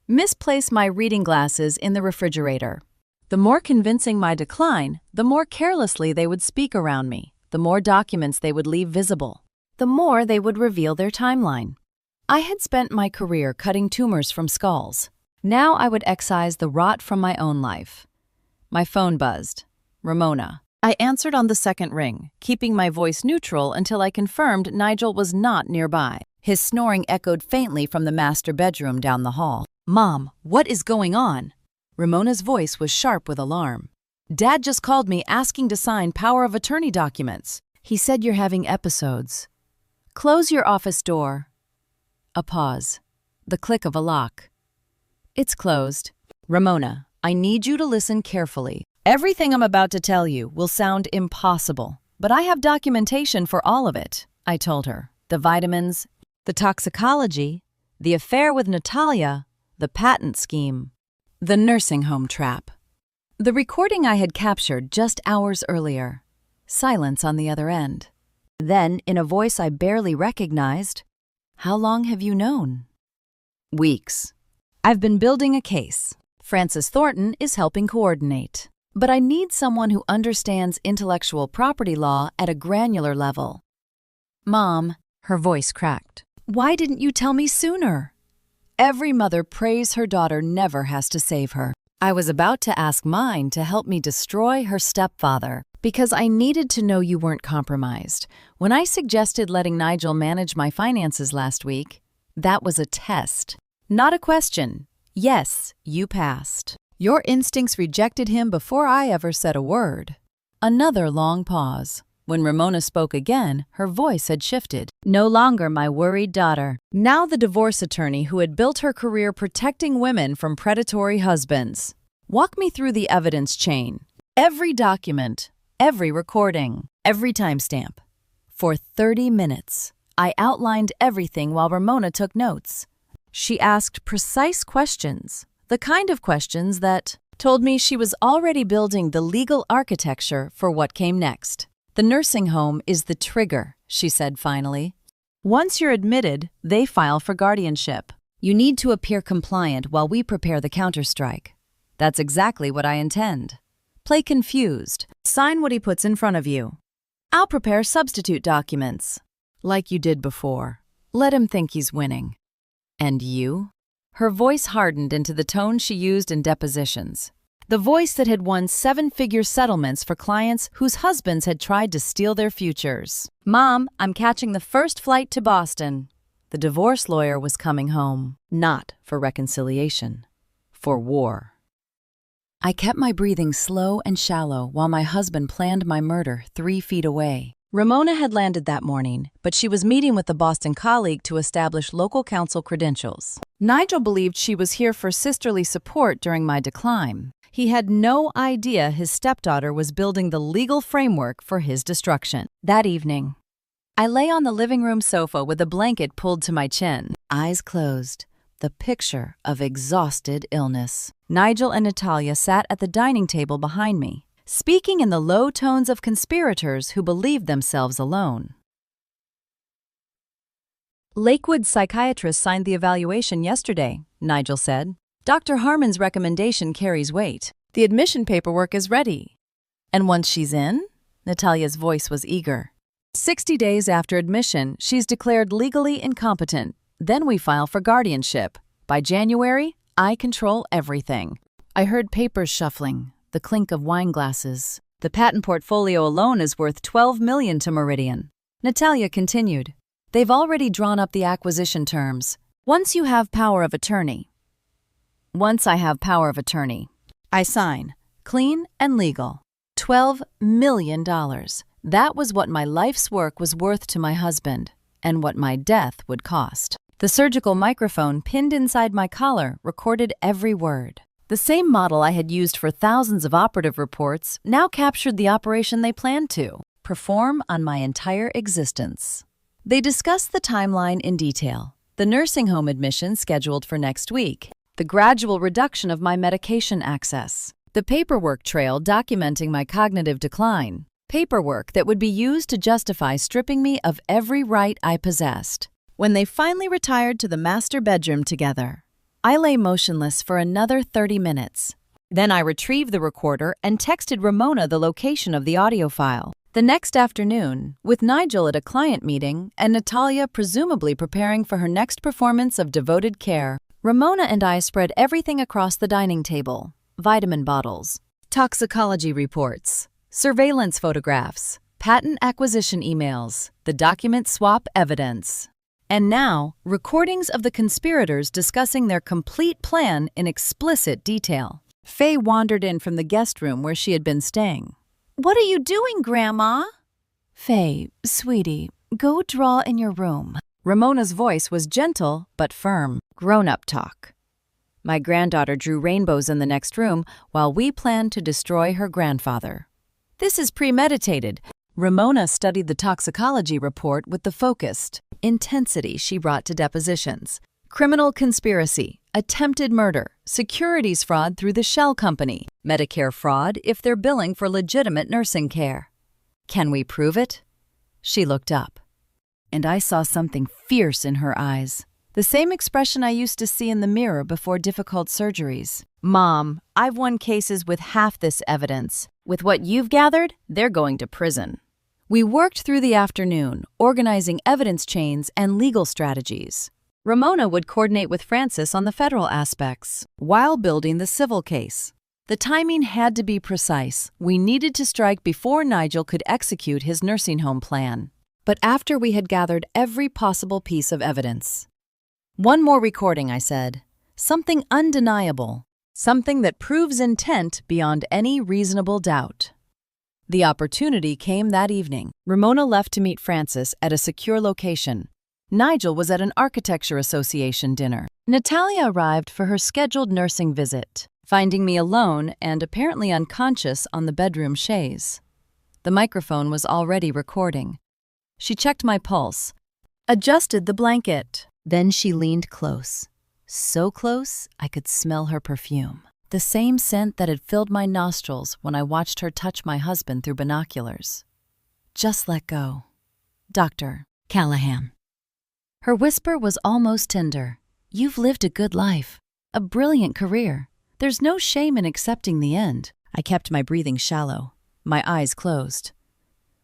misplace my reading glasses in the refrigerator. The more convincing my decline, the more carelessly they would speak around me, the more documents they would leave visible, the more they would reveal their timeline. I had spent my career cutting tumors from skulls. Now I would excise the rot from my own life. My phone buzzed. Ramona. I answered on the second ring, keeping my voice neutral until I confirmed Nigel was not nearby. His snoring echoed faintly from the master bedroom down the hall. "Mom, what is going on?" Ramona's voice was sharp with alarm. "Dad just called me asking to sign power of attorney documents. He said you're having episodes. Close your office door." A pause. The click of a lock. "It's closed." "Ramona, I need you to listen carefully. Everything I'm about to tell you will sound impossible, but I have documentation for all of it," I told her. The vitamins, the toxicology, the affair with Natalia, the patent scheme, the nursing home trap. The recording I had captured just hours earlier. Silence on the other end. Then, in a voice I barely recognized, "How long have you known?" "Weeks. I've been building a case. Francis Thornton is helping coordinate. But I need someone who understands intellectual property law at a granular level." "Mom," her voice cracked, "why didn't you tell me sooner?" Every mother prays her daughter never has to save her. I was about to ask mine to help me destroy her stepfather, because I needed to know you weren't compromised. When I suggested letting Nigel manage my finances last week, that was a test, not a question. Yes, you passed. Your instincts rejected him before I ever said a word. Another long pause. When Ramona spoke again, her voice had shifted. No longer my worried daughter. Now the divorce attorney who had built her career protecting women from predatory husbands. Walk me through the evidence chain. Every document, every recording, every timestamp. For 30 minutes, I outlined everything while Ramona took notes. She asked precise questions, the kind of questions that told me she was already building the legal architecture for what came next. The nursing home is the trigger, she said finally. Once you're admitted, they file for guardianship. You need to appear compliant while we prepare the counterstrike. That's exactly what I intend. Play confused. Sign what he puts in front of you. I'll prepare substitute documents, like you did before. Let him think he's winning. And you? Her voice hardened into the tone she used in depositions. The voice that had won 7-figure settlements for clients whose husbands had tried to steal their futures. Mom, I'm catching the first flight to Boston. The divorce lawyer was coming home, not for reconciliation, for war. I kept my breathing slow and shallow while my husband planned my murder 3 feet away. Ramona had landed that morning, but she was meeting with a Boston colleague to establish local counsel credentials. Nigel believed she was here for sisterly support during my decline. He had no idea his stepdaughter was building the legal framework for his destruction. That evening, I lay on the living room sofa with a blanket pulled to my chin, eyes closed, the picture of exhausted illness. Nigel and Natalia sat at the dining table behind me, speaking in the low tones of conspirators who believed themselves alone. Lakewood psychiatrist signed the evaluation yesterday, Nigel said. Dr. Harmon's recommendation carries weight. The admission paperwork is ready. And once she's in? Natalia's voice was eager. 60 days after admission, she's declared legally incompetent. Then we file for guardianship. By January, I control everything. I heard papers shuffling, the clink of wine glasses. The patent portfolio alone is worth $12 million to Meridian. Natalia continued. They've already drawn up the acquisition terms. Once I have power of attorney, I sign, clean and legal. $12 million. That was what my life's work was worth to my husband, and what my death would cost. The surgical microphone pinned inside my collar recorded every word. The same model I had used for thousands of operative reports now captured the operation they planned to perform on my entire existence. They discussed the timeline in detail. The nursing home admission scheduled for next week. The gradual reduction of my medication access. The paperwork trail documenting my cognitive decline. Paperwork that would be used to justify stripping me of every right I possessed. When they finally retired to the master bedroom together, I lay motionless for another 30 minutes. Then I retrieved the recorder and texted Ramona the location of the audio file. The next afternoon, with Nigel at a client meeting and Natalia presumably preparing for her next performance of devoted care, Ramona and I spread everything across the dining table. Vitamin bottles, toxicology reports, surveillance photographs, patent acquisition emails, the document swap evidence. And now, recordings of the conspirators discussing their complete plan in explicit detail. Faye wandered in from the guest room where she had been staying. "What are you doing, Grandma?" "Faye, sweetie, go draw in your room." Ramona's voice was gentle but firm. Grown-up talk. My granddaughter drew rainbows in the next room while we planned to destroy her grandfather. This is premeditated. Ramona studied the toxicology report with the focused intensity she brought to depositions. Criminal conspiracy, attempted murder, securities fraud through the shell company, Medicare fraud if they're billing for legitimate nursing care. Can we prove it? She looked up, and I saw something fierce in her eyes. The same expression I used to see in the mirror before difficult surgeries. Mom, I've won cases with half this evidence. With what you've gathered, they're going to prison. We worked through the afternoon, organizing evidence chains and legal strategies. Ramona would coordinate with Francis on the federal aspects, while building the civil case. The timing had to be precise. We needed to strike before Nigel could execute his nursing home plan. But after we had gathered every possible piece of evidence. One more recording, I said. Something undeniable. Something that proves intent beyond any reasonable doubt. The opportunity came that evening. Ramona left to meet Francis at a secure location. Nigel was at an Architecture Association dinner. Natalia arrived for her scheduled nursing visit, finding me alone and apparently unconscious on the bedroom chaise. The microphone was already recording. She checked my pulse. adjusted the blanket. Then she leaned close. So close, I could smell her perfume. The same scent that had filled my nostrils when I watched her touch my husband through binoculars. Just let go. Dr. Callahan. Her whisper was almost tender. You've lived a good life, a brilliant career. There's no shame in accepting the end. I kept my breathing shallow, my eyes closed.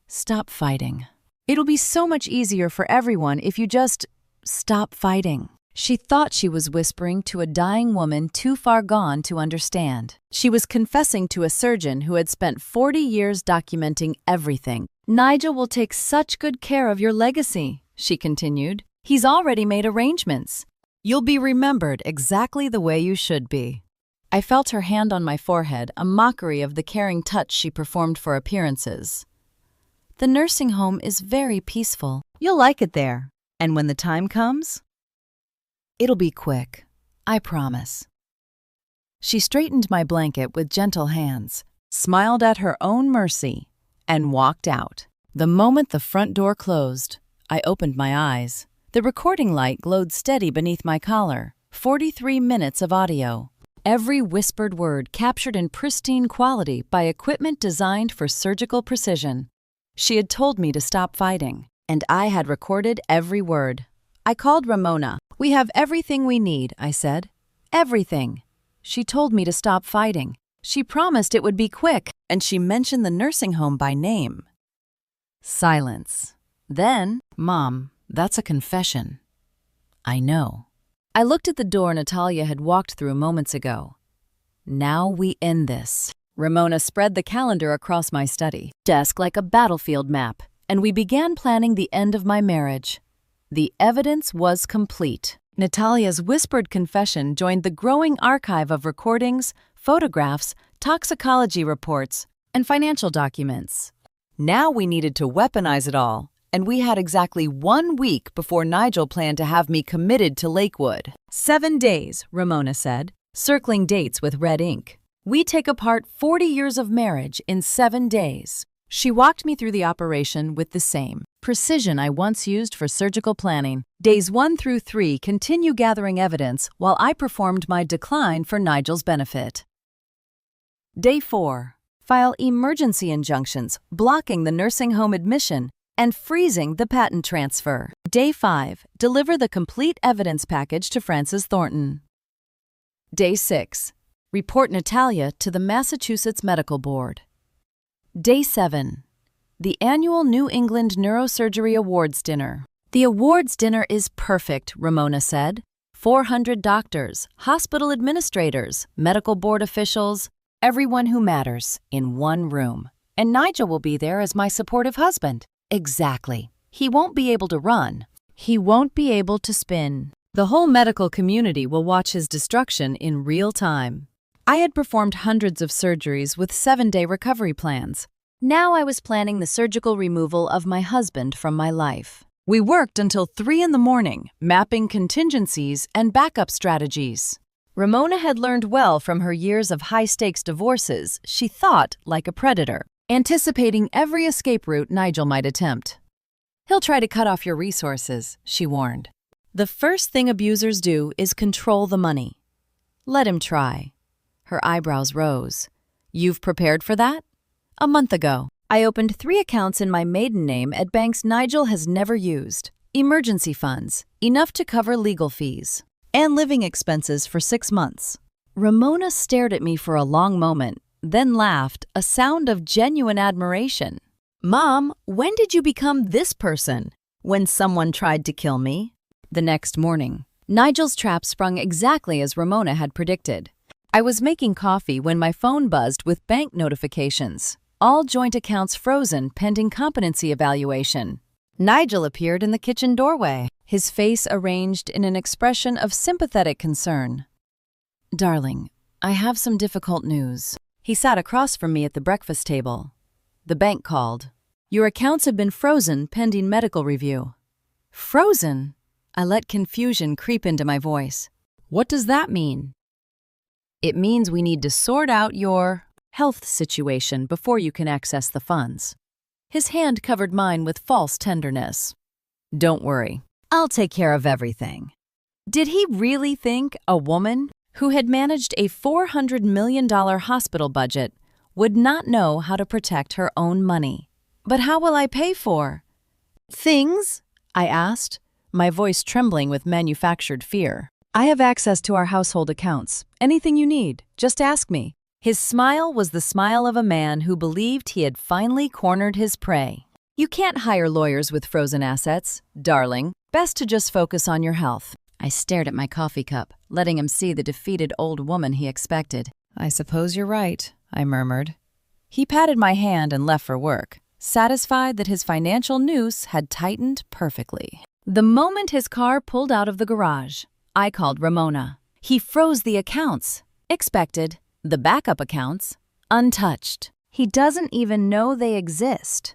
Stop fighting. It'll be so much easier for everyone if you just stop fighting. She thought she was whispering to a dying woman too far gone to understand. She was confessing to a surgeon who had spent 40 years documenting everything. Nigel will take such good care of your legacy, she continued. He's already made arrangements. You'll be remembered exactly the way you should be. I felt her hand on my forehead, a mockery of the caring touch she performed for appearances. The nursing home is very peaceful. You'll like it there. And when the time comes, it'll be quick, I promise. She straightened my blanket with gentle hands, smiled at her own mercy, and walked out. The moment the front door closed, I opened my eyes. The recording light glowed steady beneath my collar. 43 minutes of audio. Every whispered word captured in pristine quality by equipment designed for surgical precision. She had told me to stop fighting, and I had recorded every word. I called Ramona. We have everything we need, I said. Everything. She told me to stop fighting. She promised it would be quick, and she mentioned the nursing home by name. Silence. Then, Mom, that's a confession. I know. I looked at the door Natalia had walked through moments ago. Now we end this. Ramona spread the calendar across my study desk like a battlefield map, and we began planning the end of my marriage. The evidence was complete. Natalia's whispered confession joined the growing archive of recordings, photographs, toxicology reports, and financial documents. Now we needed to weaponize it all, and we had exactly 1 week before Nigel planned to have me committed to Lakewood. 7 days, Ramona said, circling dates with red ink. We take apart 40 years of marriage in 7 days. She walked me through the operation with the same precision I once used for surgical planning. Days 1 through 3 continue gathering evidence while I performed my decline for Nigel's benefit. Day 4. File emergency injunctions blocking the nursing home admission and freezing the patent transfer. Day 5. Deliver the complete evidence package to Frances Thornton. Day 6. Report Natalia to the Massachusetts Medical Board. Day 7. The annual New England Neurosurgery Awards Dinner. The awards dinner is perfect, Ramona said. 400 doctors, hospital administrators, medical board officials, everyone who matters in one room. And Nigel will be there as my supportive husband. Exactly. He won't be able to run. He won't be able to spin. The whole medical community will watch his destruction in real time. I had performed hundreds of surgeries with 7-day recovery plans. Now I was planning the surgical removal of my husband from my life. We worked until 3 in the morning, mapping contingencies and backup strategies. Ramona had learned well from her years of high-stakes divorces. She thought like a predator, anticipating every escape route Nigel might attempt. He'll try to cut off your resources, she warned. The first thing abusers do is control the money. Let him try. Her eyebrows rose. You've prepared for that? A month ago, I opened 3 accounts in my maiden name at banks Nigel has never used. Emergency funds, enough to cover legal fees, and living expenses for 6 months. Ramona stared at me for a long moment, then laughed, a sound of genuine admiration. Mom, when did you become this person? When someone tried to kill me? The next morning, Nigel's trap sprung exactly as Ramona had predicted. I was making coffee when my phone buzzed with bank notifications. All joint accounts frozen pending competency evaluation. Nigel appeared in the kitchen doorway, his face arranged in an expression of sympathetic concern. Darling, I have some difficult news. He sat across from me at the breakfast table. The bank called. Your accounts have been frozen pending medical review. Frozen? I let confusion creep into my voice. What does that mean? It means we need to sort out your health situation before you can access the funds. His hand covered mine with false tenderness. Don't worry. I'll take care of everything. Did he really think a woman who had managed a $400 million hospital budget would not know how to protect her own money? But how will I pay for things? I asked, my voice trembling with manufactured fear. I have access to our household accounts. Anything you need, just ask me. His smile was the smile of a man who believed he had finally cornered his prey. You can't hire lawyers with frozen assets, darling. Best to just focus on your health. I stared at my coffee cup, letting him see the defeated old woman he expected. I suppose you're right, I murmured. He patted my hand and left for work, satisfied that his financial noose had tightened perfectly. The moment his car pulled out of the garage, I called Ramona. He froze the accounts. Expected. The backup accounts. Untouched. He doesn't even know they exist.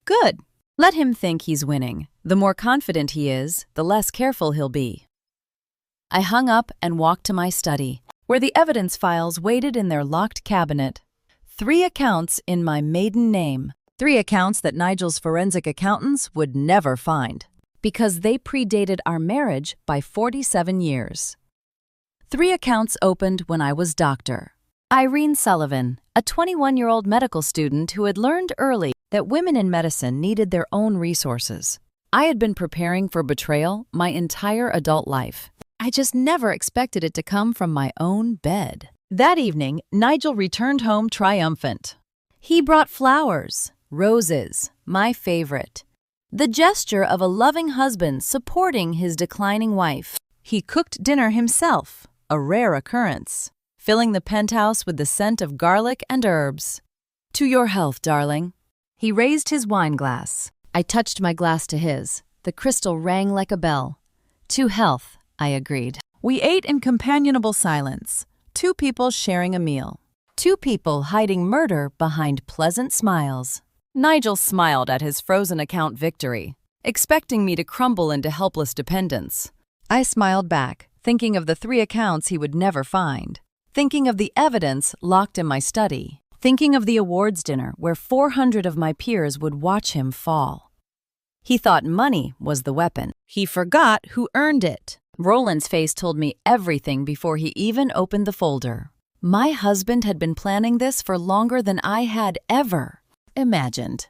Good. Let him think he's winning. The more confident he is, the less careful he'll be. I hung up and walked to my study, where the evidence files waited in their locked cabinet. 3 accounts in my maiden name. 3 accounts that Nigel's forensic accountants would never find, because they predated our marriage by 47 years. 3 accounts opened when I was Dr. Irene Sullivan, a 21-year-old medical student who had learned early that women in medicine needed their own resources. I had been preparing for betrayal my entire adult life. I just never expected it to come from my own bed. That evening, Nigel returned home triumphant. He brought flowers, roses, my favorite. The gesture of a loving husband supporting his declining wife. He cooked dinner himself, a rare occurrence, filling the penthouse with the scent of garlic and herbs. To your health, darling. He raised his wine glass. I touched my glass to his. The crystal rang like a bell. To health, I agreed. We ate in companionable silence, 2 people sharing a meal. 2 people hiding murder behind pleasant smiles. Nigel smiled at his frozen account victory, expecting me to crumble into helpless dependence. I smiled back, thinking of the 3 accounts he would never find, thinking of the evidence locked in my study, thinking of the awards dinner where 400 of my peers would watch him fall. He thought money was the weapon. He forgot who earned it. Roland's face told me everything before he even opened the folder. My husband had been planning this for longer than I had ever imagined.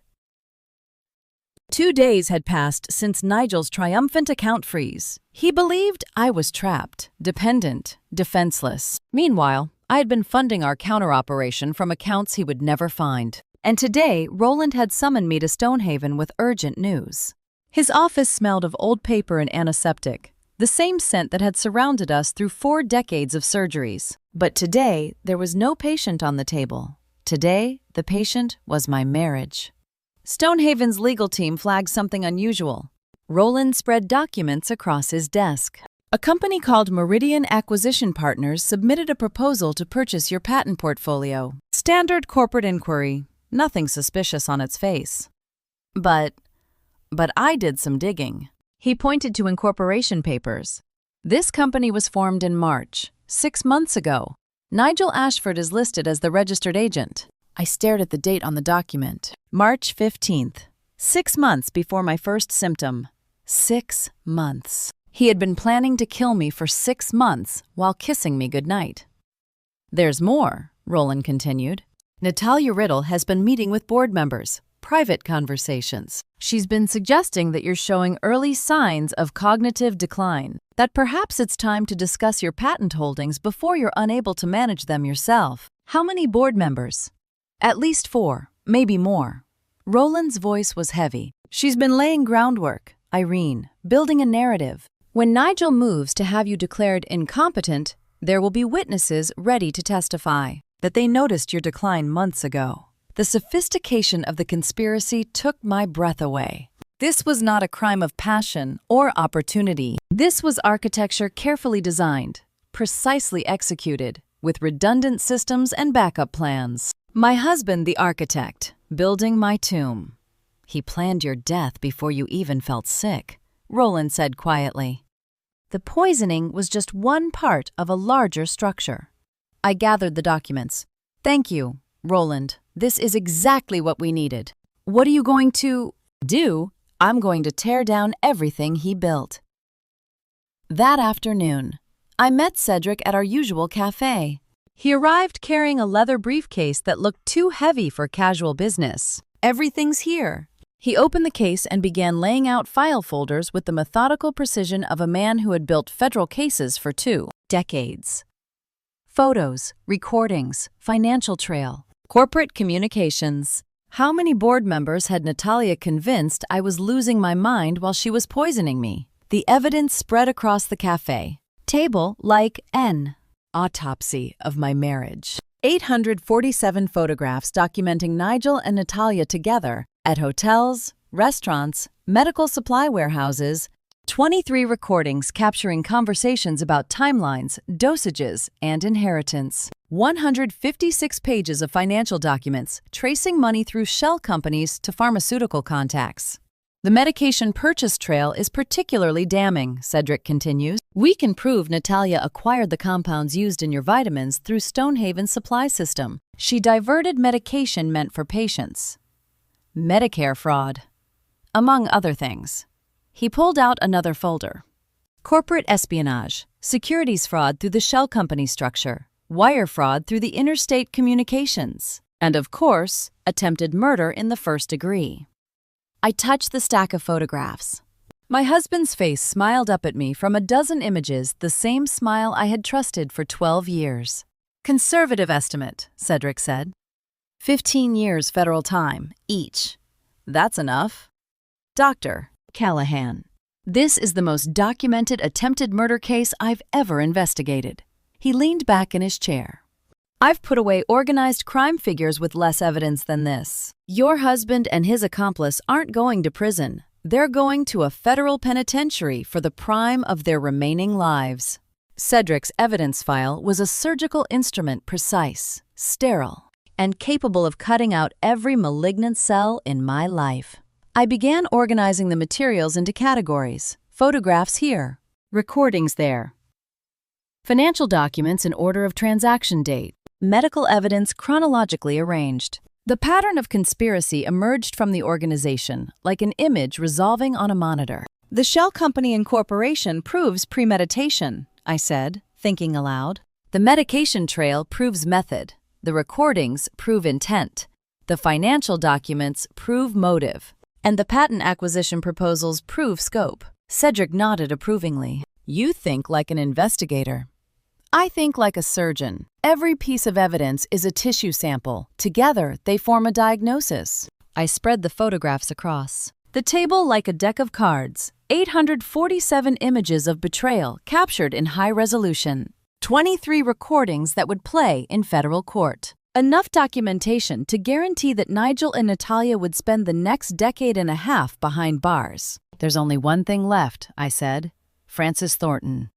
2 days had passed since Nigel's triumphant account freeze. He believed I was trapped, dependent, defenseless. Meanwhile, I had been funding our counter-operation from accounts he would never find. And today, Roland had summoned me to Stonehaven with urgent news. His office smelled of old paper and antiseptic, the same scent that had surrounded us through 4 decades of surgeries. But today, there was no patient on the table. Today, the patient was my marriage. Stonehaven's legal team flagged something unusual. Roland spread documents across his desk. A company called Meridian Acquisition Partners submitted a proposal to purchase your patent portfolio. Standard corporate inquiry. Nothing suspicious on its face. But I did some digging. He pointed to incorporation papers. This company was formed in March, 6 months ago. Nigel Ashford is listed as the registered agent. I stared at the date on the document. March 15th. 6 months before my first symptom. 6 months. He had been planning to kill me for 6 months while kissing me goodnight. There's more, Roland continued. Natalia Riddle has been meeting with board members. Private conversations. She's been suggesting that you're showing early signs of cognitive decline, that perhaps it's time to discuss your patent holdings before you're unable to manage them yourself. How many board members? At least 4, maybe more. Roland's voice was heavy. She's been laying groundwork, Irene, building a narrative. When Nigel moves to have you declared incompetent, there will be witnesses ready to testify that they noticed your decline months ago. The sophistication of the conspiracy took my breath away. This was not a crime of passion or opportunity. This was architecture carefully designed, precisely executed, with redundant systems and backup plans. My husband, the architect, building my tomb. He planned your death before you even felt sick, Roland said quietly. The poisoning was just one part of a larger structure. I gathered the documents. Thank you, Roland. This is exactly what we needed. What are you going to do? I'm going to tear down everything he built. That afternoon, I met Cedric at our usual cafe. He arrived carrying a leather briefcase that looked too heavy for casual business. Everything's here. He opened the case and began laying out file folders with the methodical precision of a man who had built federal cases for 2 decades. Photos, recordings, financial trail, corporate communications. How many board members had Natalia convinced I was losing my mind while she was poisoning me? The evidence spread across the cafe. Table like N. Autopsy of my marriage. 847 photographs documenting Nigel and Natalia together at hotels, restaurants, medical supply warehouses, 23 recordings capturing conversations about timelines, dosages, and inheritance, 156 pages of financial documents tracing money through shell companies to pharmaceutical contacts. The medication purchase trail is particularly damning, Cedric continues. We can prove Natalia acquired the compounds used in your vitamins through Stonehaven's supply system. She diverted medication meant for patients. Medicare fraud, among other things. He pulled out another folder. Corporate espionage, securities fraud through the shell company structure, wire fraud through the interstate communications, and of course, attempted murder in the first degree. I touched the stack of photographs. My husband's face smiled up at me from a dozen images, the same smile I had trusted for 12 years. Conservative estimate, Cedric said. 15 years federal time, each. That's enough. Dr. Callahan. This is the most documented attempted murder case I've ever investigated. He leaned back in his chair. I've put away organized crime figures with less evidence than this. Your husband and his accomplice aren't going to prison. They're going to a federal penitentiary for the prime of their remaining lives. Cedric's evidence file was a surgical instrument, precise, sterile, and capable of cutting out every malignant cell in my life. I began organizing the materials into categories. Photographs here, recordings there. Financial documents in order of transaction date. Medical evidence chronologically arranged. The pattern of conspiracy emerged from the organization, like an image resolving on a monitor. The shell company incorporation proves premeditation, I said, thinking aloud. The medication trail proves method. The recordings prove intent. The financial documents prove motive. And the patent acquisition proposals prove scope. Cedric nodded approvingly. You think like an investigator. I think like a surgeon. Every piece of evidence is a tissue sample. Together, they form a diagnosis. I spread the photographs across. The table like a deck of cards. 847 images of betrayal captured in high resolution. 23 recordings that would play in federal court. Enough documentation to guarantee that Nigel and Natalia would spend the next decade and a half behind bars. There's only one thing left, I said. Frances Thornton.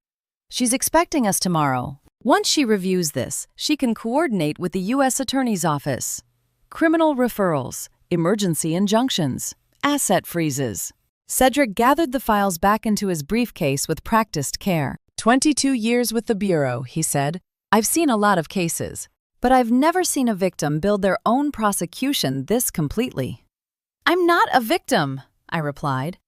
She's expecting us tomorrow. Once she reviews this, she can coordinate with the U.S. Attorney's Office. Criminal referrals, emergency injunctions, asset freezes. Cedric gathered the files back into his briefcase with practiced care. 22 years with the Bureau, he said. I've seen a lot of cases, but I've never seen a victim build their own prosecution this completely. I'm not a victim, I replied.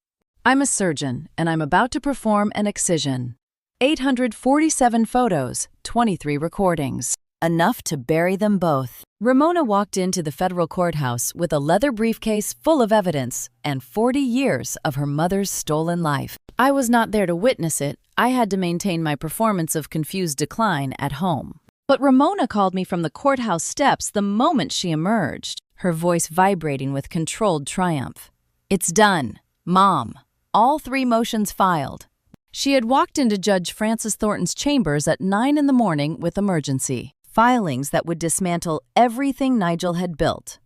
I'm a surgeon, and I'm about to perform an excision. 847 photos, 23 recordings. Enough to bury them both. Ramona walked into the federal courthouse with a leather briefcase full of evidence and 40 years of her mother's stolen life. I was not there to witness it. I had to maintain my performance of confused decline at home. But Ramona called me from the courthouse steps the moment she emerged, her voice vibrating with controlled triumph. It's done. Mom. All 3 motions filed. She had walked into Judge Frances Thornton's chambers at 9 in the morning with emergency filings that would dismantle everything Nigel had built.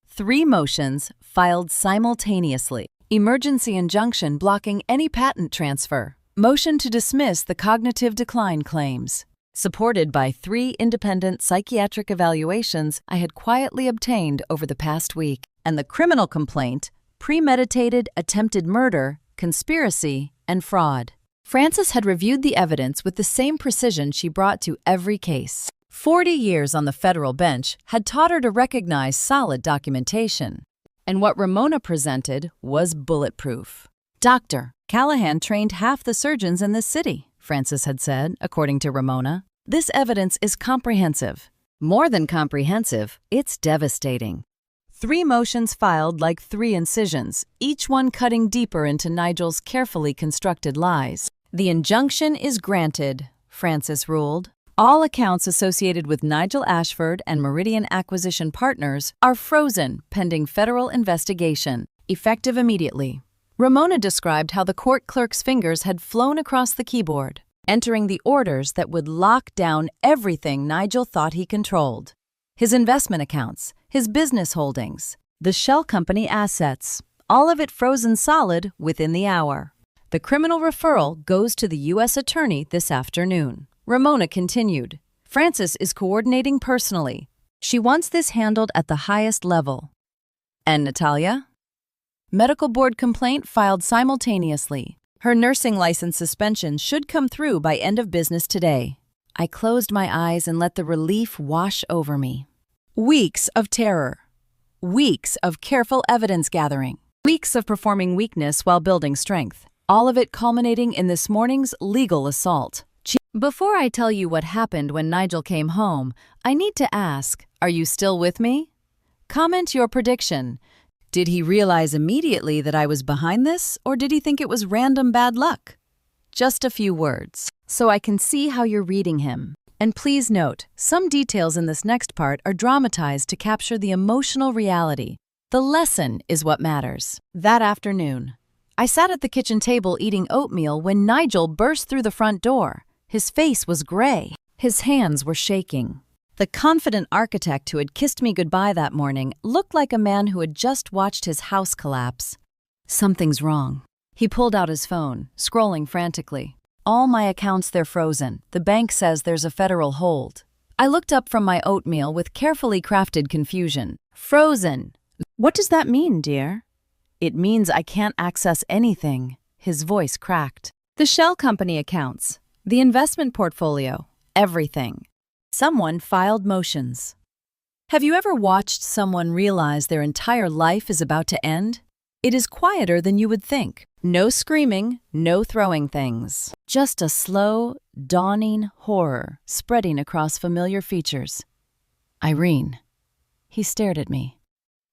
3 motions filed simultaneously. Emergency injunction blocking any patent transfer. Motion to dismiss the cognitive decline claims. Supported by 3 independent psychiatric evaluations I had quietly obtained over the past week. And the criminal complaint, premeditated attempted murder, conspiracy, and fraud. Frances had reviewed the evidence with the same precision she brought to every case. 40 years on the federal bench had taught her to recognize solid documentation. and what Ramona presented was bulletproof. "Doctor, Callahan trained half the surgeons in this city," Francis had said, according to Ramona. "This evidence is comprehensive. More than comprehensive, it's devastating." 3 motions filed like 3 incisions, each one cutting deeper into Nigel's carefully constructed lies. "The injunction is granted," Francis ruled. "All accounts associated with Nigel Ashford and Meridian Acquisition Partners are frozen pending federal investigation, effective immediately." Ramona described how the court clerk's fingers had flown across the keyboard, entering the orders that would lock down everything Nigel thought he controlled. His investment accounts, his business holdings, the shell company assets, all of it frozen solid within the hour. "The criminal referral goes to the U.S. Attorney this afternoon," Ramona continued. "Francis is coordinating personally. She wants this handled at the highest level." "And Natalia?" "Medical board complaint filed simultaneously. Her nursing license suspension should come through by end of business today." I closed my eyes and let the relief wash over me. Weeks of terror. Weeks of careful evidence gathering. Weeks of performing weakness while building strength. All of it culminating in this morning's legal assault. Before I tell you what happened when Nigel came home, I need to ask, are you still with me? Comment your prediction. Did he realize immediately that I was behind this, or did he think it was random bad luck? Just a few words, so I can see how you're reading him. And please note, some details in this next part are dramatized to capture the emotional reality. The lesson is what matters. That afternoon, I sat at the kitchen table eating oatmeal when Nigel burst through the front door. His face was gray. His hands were shaking. The confident architect who had kissed me goodbye that morning looked like a man who had just watched his house collapse. "Something's wrong." He pulled out his phone, scrolling frantically. "All my accounts, they're frozen. The bank says there's a federal hold." I looked up from my oatmeal with carefully crafted confusion. "Frozen. What does that mean, dear?" "It means I can't access anything." His voice cracked. "The shell company accounts, the investment portfolio, everything." Someone filed motions. Have you ever watched someone realize their entire life is about to end? It is quieter than you would think. No screaming, no throwing things. Just a slow, dawning horror spreading across familiar features. "Irene." He stared at me.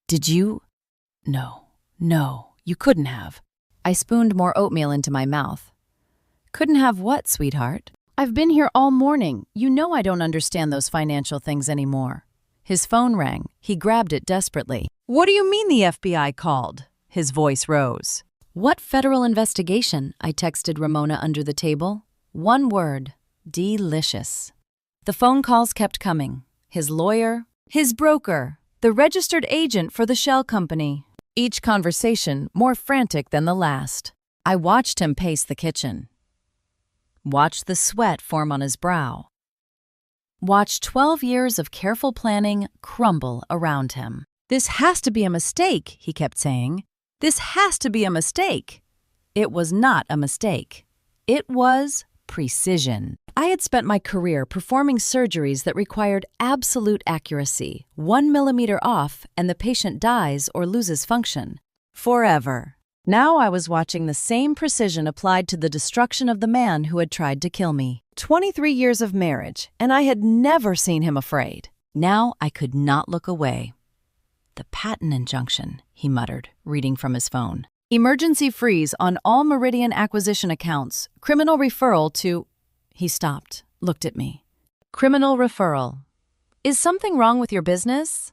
"Did you?" No, you couldn't have." I spooned more oatmeal into my mouth. "Couldn't have what, sweetheart? I've been here all morning. You know I don't understand those financial things anymore." His phone rang. He grabbed it desperately. "What do you mean the FBI called?" His voice rose. "What federal investigation?" I texted Ramona under the table. One word: delicious. The phone calls kept coming. His lawyer, his broker, the registered agent for the shell company. Each conversation more frantic than the last. I watched him pace the kitchen. Watched the sweat form on his brow. Watched 12 years of careful planning crumble around him. "This has to be a mistake," he kept saying. "This has to be a mistake." It was not a mistake. It was precision. I had spent my career performing surgeries that required absolute accuracy. 1 millimeter off and the patient dies or loses function. Forever. Now I was watching the same precision applied to the destruction of the man who had tried to kill me. 23 years of marriage, and I had never seen him afraid. Now I could not look away. "The patent injunction," he muttered, reading from his phone. "Emergency freeze on all Meridian acquisition accounts. Criminal referral to—" He stopped, looked at me. "Criminal referral. Is something wrong with your business?"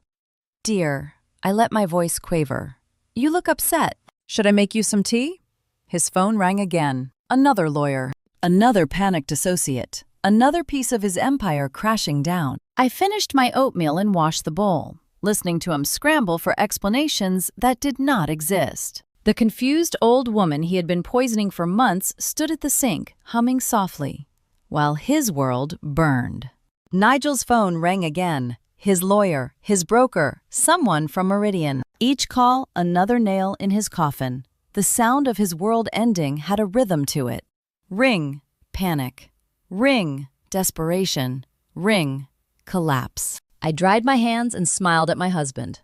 "Dear," I let my voice quaver. "You look upset. Should I make you some tea?" His phone rang again. Another lawyer. Another panicked associate. Another piece of his empire crashing down. I finished my oatmeal and washed the bowl, listening to him scramble for explanations that did not exist. The confused old woman he had been poisoning for months stood at the sink, humming softly, while his world burned. Nigel's phone rang again. His lawyer, his broker, someone from Meridian. Each call, another nail in his coffin. The sound of his world ending had a rhythm to it. Ring, panic. Ring, desperation. Ring, collapse. I dried my hands and smiled at my husband.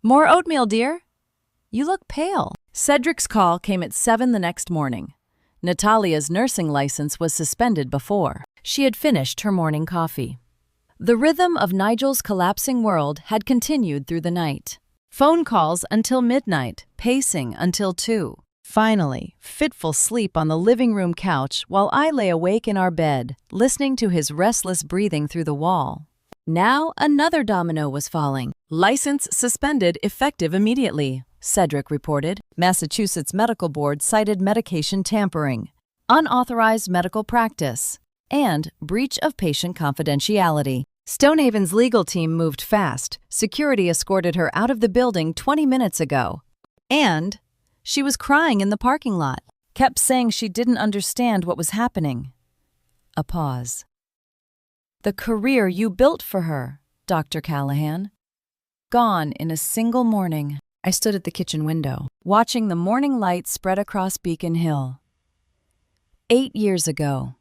"More oatmeal, dear?" You look pale." Cedric's call came at 7 the next morning. Natalia's nursing license was suspended before she had finished her morning coffee. The rhythm of Nigel's collapsing world had continued through the night. Phone calls until midnight, pacing until 2. Finally, fitful sleep on the living room couch while I lay awake in our bed, listening to his restless breathing through the wall. Now another domino was falling. "License suspended effective immediately," Cedric reported. Massachusetts Medical Board cited medication tampering, unauthorized medical practice, and breach of patient confidentiality. Stonehaven's legal team moved fast. Security escorted her out of the building 20 minutes ago. And she was crying in the parking lot, kept saying she didn't understand what was happening. A pause. "The career you built for her, Dr. Callahan. Gone in a single morning." I stood at the kitchen window, watching the morning light spread across Beacon Hill. 8 years ago,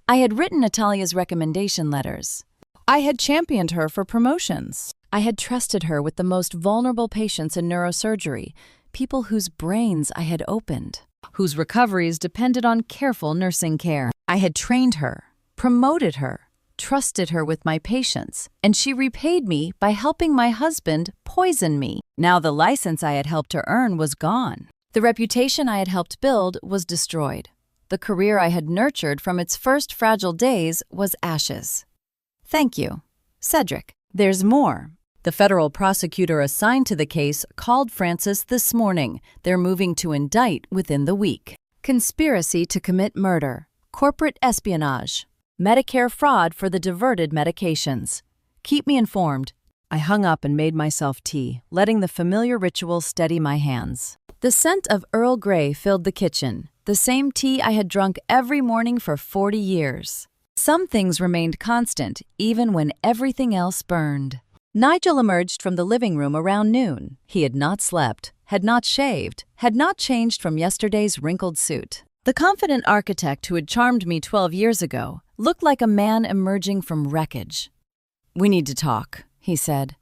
I had written Natalia's recommendation letters. I had championed her for promotions. I had trusted her with the most vulnerable patients in neurosurgery, people whose brains I had opened, whose recoveries depended on careful nursing care. I had trained her, promoted her, trusted her with my patients, and she repaid me by helping my husband poison me. Now the license I had helped her earn was gone. The reputation I had helped build was destroyed. The career I had nurtured from its first fragile days was ashes. Thank you, Cedric. There's more. The federal prosecutor assigned to the case called Francis this morning. They're moving to indict within the week. Conspiracy to commit murder, corporate espionage, Medicare fraud for the diverted medications. Keep me informed. I hung up and made myself tea, letting the familiar ritual steady my hands. The scent of Earl Grey filled the kitchen, the same tea I had drunk every morning for 40 years. Some things remained constant, even when everything else burned. Nigel emerged from the living room around noon. He had not slept, had not shaved, had not changed from yesterday's wrinkled suit. The confident architect who had charmed me 12 years ago looked like a man emerging from wreckage. "We need to talk," he said.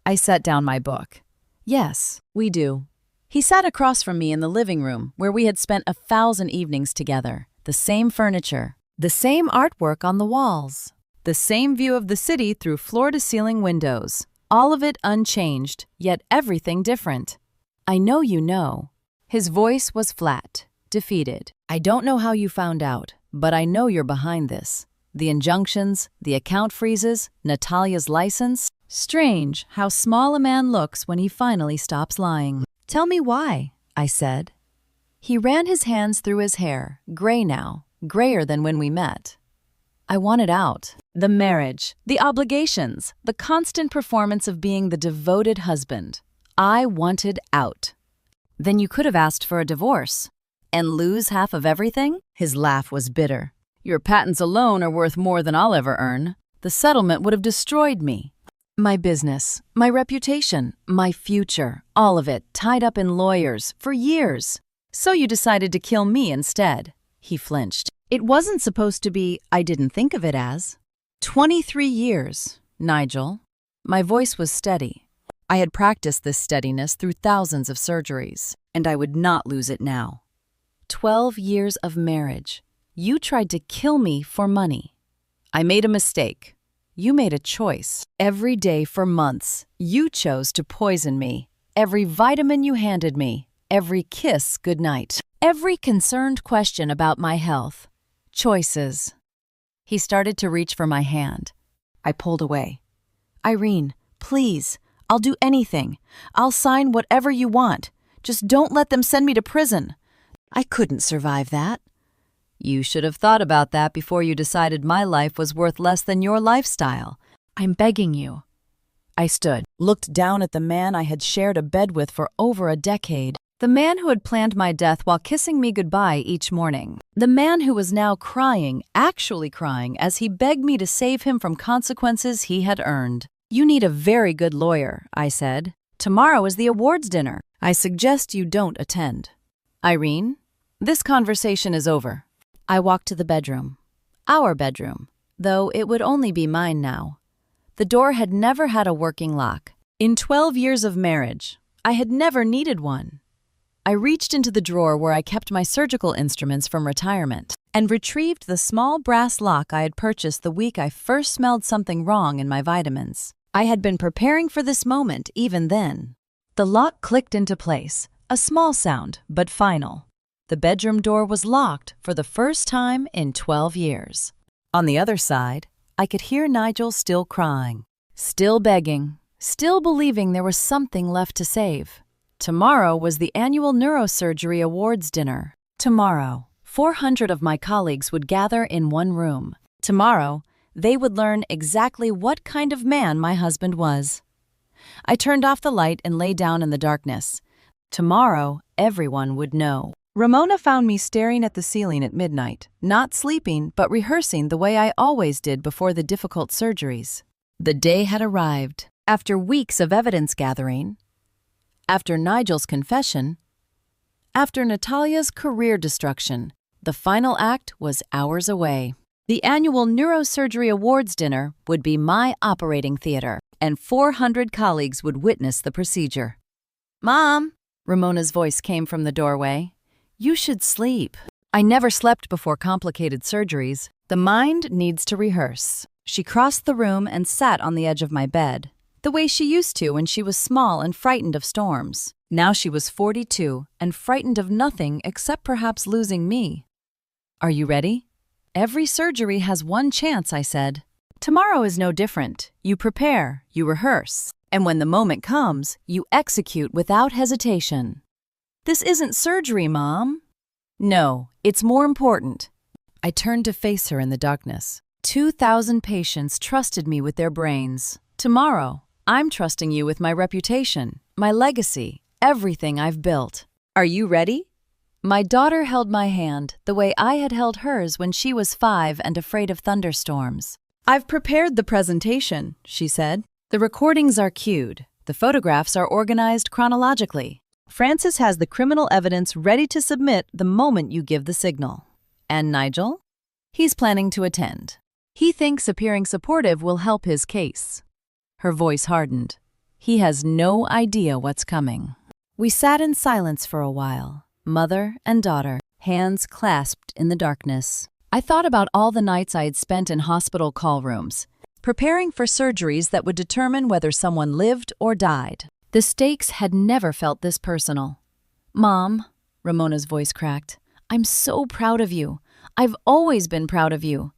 I set down my book. "Yes, we do." He sat across from me in the living room where we had spent 1,000 evenings together. The same furniture, the same artwork on the walls, the same view of the city through floor-to-ceiling windows. All of it unchanged, yet everything different. "I know you know." His voice was flat, defeated. "I don't know how you found out, but I know you're behind this. The injunctions, the account freezes, Natalia's license. Strange how small a man looks when he finally stops lying." "Tell me why," I said. He ran his hands through his hair, gray now, grayer than when we met. "I wanted out. The marriage, the obligations, the constant performance of being the devoted husband. I wanted out." "Then you could have asked for a divorce. And lose half of everything?" His laugh was bitter. "Your patents alone are worth more than I'll ever earn. The settlement would have destroyed me. My business, my reputation, my future, all of it tied up in lawyers for years. So you decided to kill me instead." He flinched. "It wasn't supposed to be, I didn't think of it as. 23 years, Nigel." My voice was steady. I had practiced this steadiness through thousands of surgeries, and I would not lose it now. 12 years of marriage. You tried to kill me for money. I made a mistake. You made a choice. Every day for months, you chose to poison me. Every vitamin you handed me, every kiss goodnight, every concerned question about my health. Choices. He started to reach for my hand. I pulled away. "Irene, please, I'll do anything. I'll sign whatever you want. Just don't let them send me to prison." "I couldn't survive that." "You should have thought about that before you decided my life was worth less than your lifestyle. I'm begging you." I stood, looked down at the man I had shared a bed with for over a decade, the man who had planned my death while kissing me goodbye each morning, the man who was now crying, actually crying, as he begged me to save him from consequences he had earned. "You need a very good lawyer," I said. "Tomorrow is the awards dinner. I suggest you don't attend." "Irene, this conversation is over." I walked to the bedroom. Our bedroom, though it would only be mine now. The door had never had a working lock. In 12 years of marriage, I had never needed one. I reached into the drawer where I kept my surgical instruments from retirement and retrieved the small brass lock I had purchased the week I first smelled something wrong in my vitamins. I had been preparing for this moment even then. The lock clicked into place, a small sound, but final. The bedroom door was locked for the first time in 12 years. On the other side, I could hear Nigel still crying, still begging, still believing there was something left to save. Tomorrow was the annual neurosurgery awards dinner. Tomorrow, 400 of my colleagues would gather in one room. Tomorrow, they would learn exactly what kind of man my husband was. I turned off the light and lay down in the darkness. Tomorrow, everyone would know. Ramona found me staring at the ceiling at midnight, not sleeping but rehearsing the way I always did before the difficult surgeries. The day had arrived. After weeks of evidence gathering, after Nigel's confession, after Natalia's career destruction, the final act was hours away. The annual neurosurgery awards dinner would be my operating theater, and 400 colleagues would witness the procedure. "Mom," Ramona's voice came from the doorway. "You should sleep." I never slept before complicated surgeries. The mind needs to rehearse. She crossed the room and sat on the edge of my bed, the way she used to when she was small and frightened of storms. Now she was 42 and frightened of nothing except perhaps losing me. "Are you ready?" "Every surgery has one chance," I said. "Tomorrow is no different. You prepare, you rehearse, and when the moment comes, you execute without hesitation." "This isn't surgery, Mom." "No, it's more important." I turned to face her in the darkness. 2,000 patients trusted me with their brains. Tomorrow, I'm trusting you with my reputation, my legacy, everything I've built. Are you ready? My daughter held my hand the way I had held hers when she was 5 and afraid of thunderstorms. "I've prepared the presentation," she said. "The recordings are cued. The photographs are organized chronologically. Francis has the criminal evidence ready to submit the moment you give the signal. And Nigel? He's planning to attend. He thinks appearing supportive will help his case." Her voice hardened. "He has no idea what's coming." We sat in silence for a while, mother and daughter, hands clasped in the darkness. I thought about all the nights I had spent in hospital call rooms, preparing for surgeries that would determine whether someone lived or died. The stakes had never felt this personal. "Mom," Ramona's voice cracked, "I'm so proud of you. I've always been proud of you.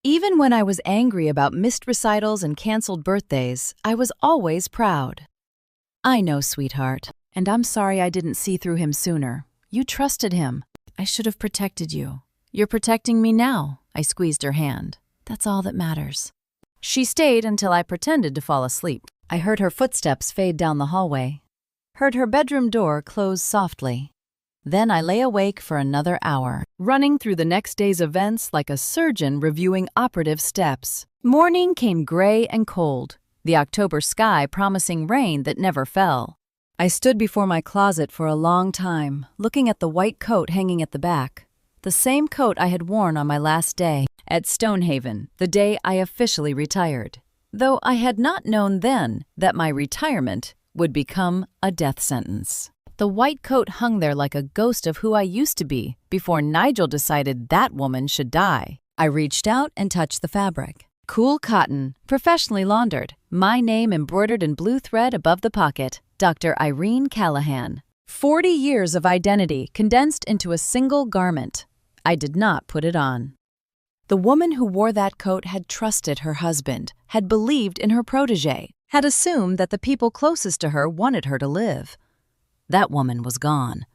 Even when I was angry about missed recitals and canceled birthdays, I was always proud." "I know, sweetheart, and I'm sorry I didn't see through him sooner. You trusted him. I should have protected you. You're protecting me now." I squeezed her hand. "That's all that matters." She stayed until I pretended to fall asleep. I heard her footsteps fade down the hallway, heard her bedroom door close softly. Then I lay awake for another hour, running through the next day's events like a surgeon reviewing operative steps. Morning came gray and cold, the October sky promising rain that never fell. I stood before my closet for a long time, looking at the white coat hanging at the back, the same coat I had worn on my last day at Stonehaven, the day I officially retired, though I had not known then that my retirement would become a death sentence. The white coat hung there like a ghost of who I used to be before Nigel decided that woman should die. I reached out and touched the fabric. Cool cotton, professionally laundered, my name embroidered in blue thread above the pocket, Dr. Irene Callahan. 40 years of identity condensed into a single garment. I did not put it on. The woman who wore that coat had trusted her husband, had believed in her protégé, had assumed that the people closest to her wanted her to live. That woman was gone.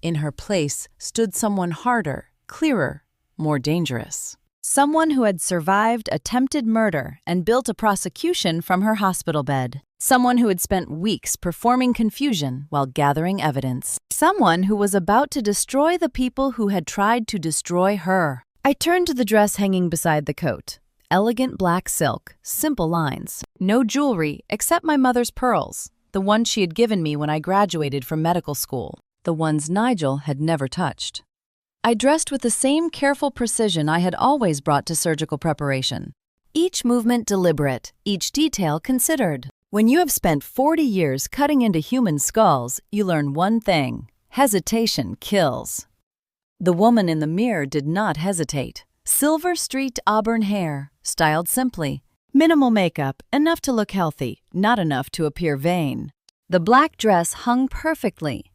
In her place stood someone harder, clearer, more dangerous. Someone who had survived attempted murder and built a prosecution from her hospital bed. Someone who had spent weeks performing confusion while gathering evidence. Someone who was about to destroy the people who had tried to destroy her. I turned to the dress hanging beside the coat. Elegant black silk, simple lines. No jewelry except my mother's pearls, the ones she had given me when I graduated from medical school, the ones Nigel had never touched. I dressed with the same careful precision I had always brought to surgical preparation. Each movement deliberate, each detail considered. When you have spent 40 years cutting into human skulls, you learn one thing: hesitation kills. The woman in the mirror did not hesitate. Silver-streaked auburn hair, styled simply. Minimal makeup, enough to look healthy, not enough to appear vain. The black dress hung perfectly.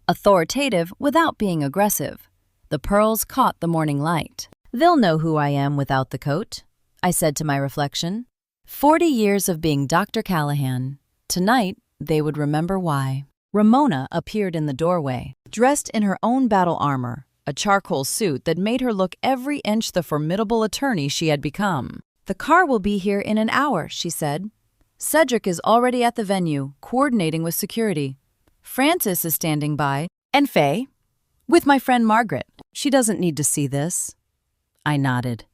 Authoritative without being aggressive. The pearls caught the morning light. "They'll know who I am without the coat," I said to my reflection. 40 years of being Dr. Callahan. Tonight, they would remember why. Ramona appeared in the doorway, dressed in her own battle armor, a charcoal suit that made her look every inch the formidable attorney she had become. "The car will be here in an hour," she said. "Cedric is already at the venue, coordinating with security. Francis is standing by, and Faye, with my friend Margaret. She doesn't need to see this." I nodded.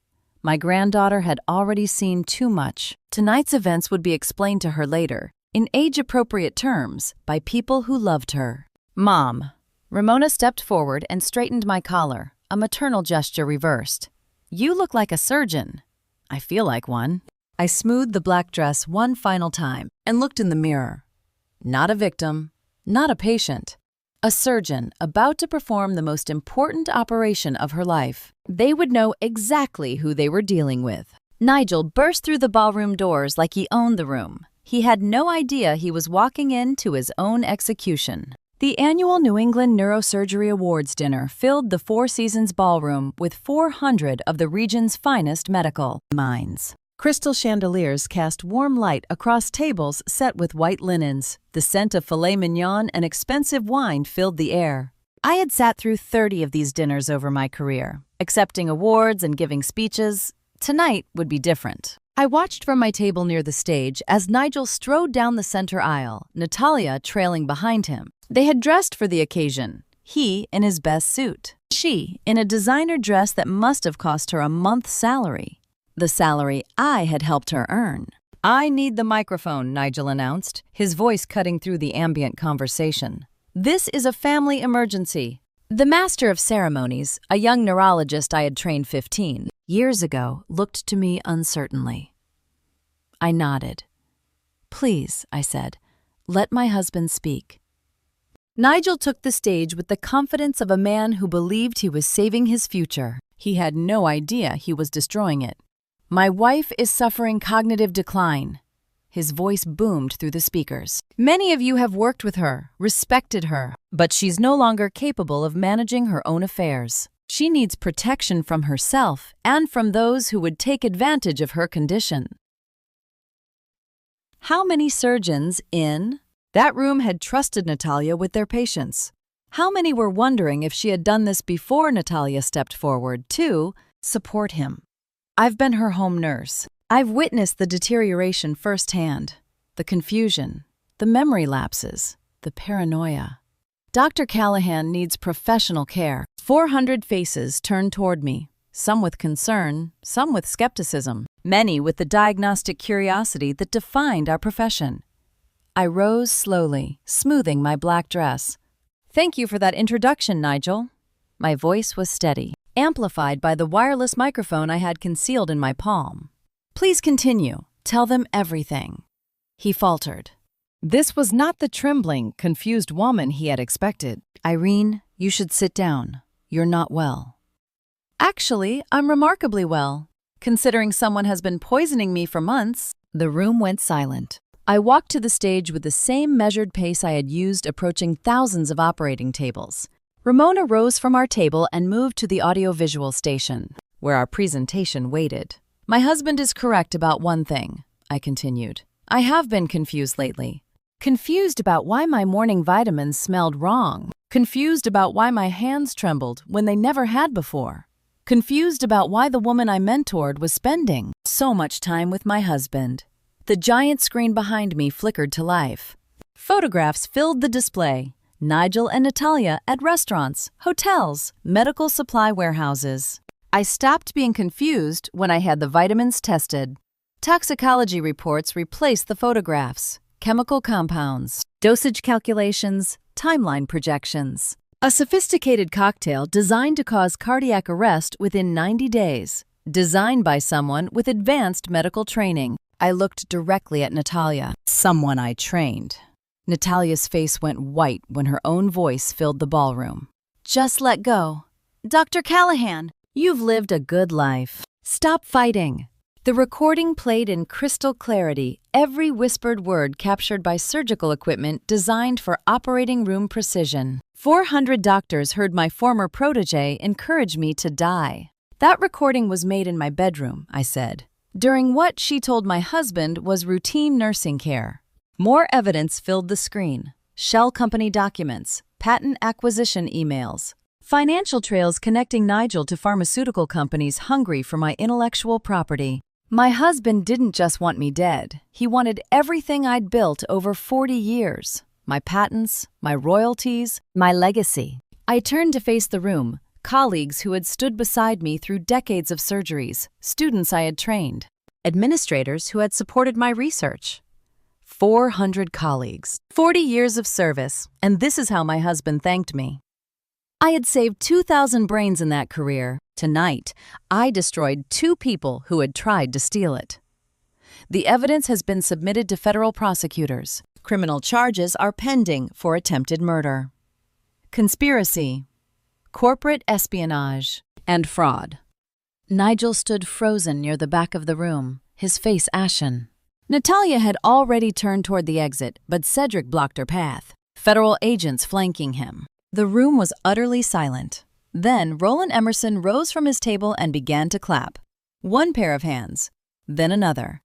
My granddaughter had already seen too much. Tonight's events would be explained to her later, in age-appropriate terms, by people who loved her. "Mom." Ramona stepped forward and straightened my collar, a maternal gesture reversed. "You look like a surgeon." "I feel like one." I smoothed the black dress one final time and looked in the mirror. Not a victim, not a patient. A surgeon about to perform the most important operation of her life. They would know exactly who they were dealing with. Nigel burst through the ballroom doors like he owned the room. He had no idea he was walking into his own execution. The annual New England Neurosurgery Awards dinner filled the Four Seasons ballroom with 400 of the region's finest medical minds. Crystal chandeliers cast warm light across tables set with white linens. The scent of filet mignon and expensive wine filled the air. I had sat through 30 of these dinners over my career, accepting awards and giving speeches. Tonight would be different. I watched from my table near the stage as Nigel strode down the center aisle, Natalia trailing behind him. They had dressed for the occasion, he in his best suit, she in a designer dress that must have cost her a month's salary. The salary I had helped her earn. "I need the microphone," Nigel announced, his voice cutting through the ambient conversation. "This is a family emergency." The master of ceremonies, a young neurologist I had trained 15 years ago, looked to me uncertainly. I nodded. "Please," I said, "let my husband speak." Nigel took the stage with the confidence of a man who believed he was saving his future. He had no idea he was destroying it. "My wife is suffering cognitive decline." His voice boomed through the speakers. "Many of you have worked with her, respected her, but she's no longer capable of managing her own affairs. She needs protection from herself and from those who would take advantage of her condition." How many surgeons in that room had trusted Natalia with their patients? How many were wondering if she had done this before Natalia stepped forward to support him? I've been her home nurse. I've witnessed the deterioration firsthand, the confusion, the memory lapses, the paranoia. Dr. Callahan needs professional care. 400 faces turned toward me, some with concern, some with skepticism, many with the diagnostic curiosity that defined our profession. I rose slowly, smoothing my black dress. "Thank you for that introduction, Nigel." My voice was steady, amplified by the wireless microphone I had concealed in my palm. "Please continue. Tell them everything." He faltered. This was not the trembling, confused woman he had expected. "Irene, you should sit down. You're not well." "Actually, I'm remarkably well, considering someone has been poisoning me for months." The room went silent. I walked to the stage with the same measured pace I had used approaching thousands of operating tables. Ramona rose from our table and moved to the audiovisual station, where our presentation waited. "My husband is correct about one thing," I continued. "I have been confused lately. Confused about why my morning vitamins smelled wrong. Confused about why my hands trembled when they never had before. Confused about why the woman I mentored was spending so much time with my husband." The giant screen behind me flickered to life. Photographs filled the display. Nigel and Natalia at restaurants, hotels, medical supply warehouses. I stopped being confused when I had the vitamins tested. Toxicology reports replaced the photographs. Chemical compounds, dosage calculations, timeline projections. A sophisticated cocktail designed to cause cardiac arrest within 90 days. Designed by someone with advanced medical training. I looked directly at Natalia, someone I trained. Natalia's face went white when her own voice filled the ballroom. Just let go. Dr. Callahan, you've lived a good life. Stop fighting. The recording played in crystal clarity, every whispered word captured by surgical equipment designed for operating room precision. 400 doctors heard my former protégé encourage me to die. That recording was made in my bedroom, I said, during what she told my husband was routine nursing care. More evidence filled the screen. Shell company documents, patent acquisition emails, financial trails connecting Nigel to pharmaceutical companies hungry for my intellectual property. My husband didn't just want me dead. He wanted everything I'd built over 40 years. My patents, my royalties, my legacy. I turned to face the room, colleagues who had stood beside me through decades of surgeries, students I had trained, administrators who had supported my research. 400 colleagues, 40 years of service, and this is how my husband thanked me. I had saved 2,000 brains in that career. Tonight, I destroyed 2 people who had tried to steal it. The evidence has been submitted to federal prosecutors. Criminal charges are pending for attempted murder, conspiracy, corporate espionage, and fraud. Nigel stood frozen near the back of the room, his face ashen. Natalia had already turned toward the exit, but Cedric blocked her path, federal agents flanking him. The room was utterly silent. Then Roland Emerson rose from his table and began to clap. 1 pair of hands, then another,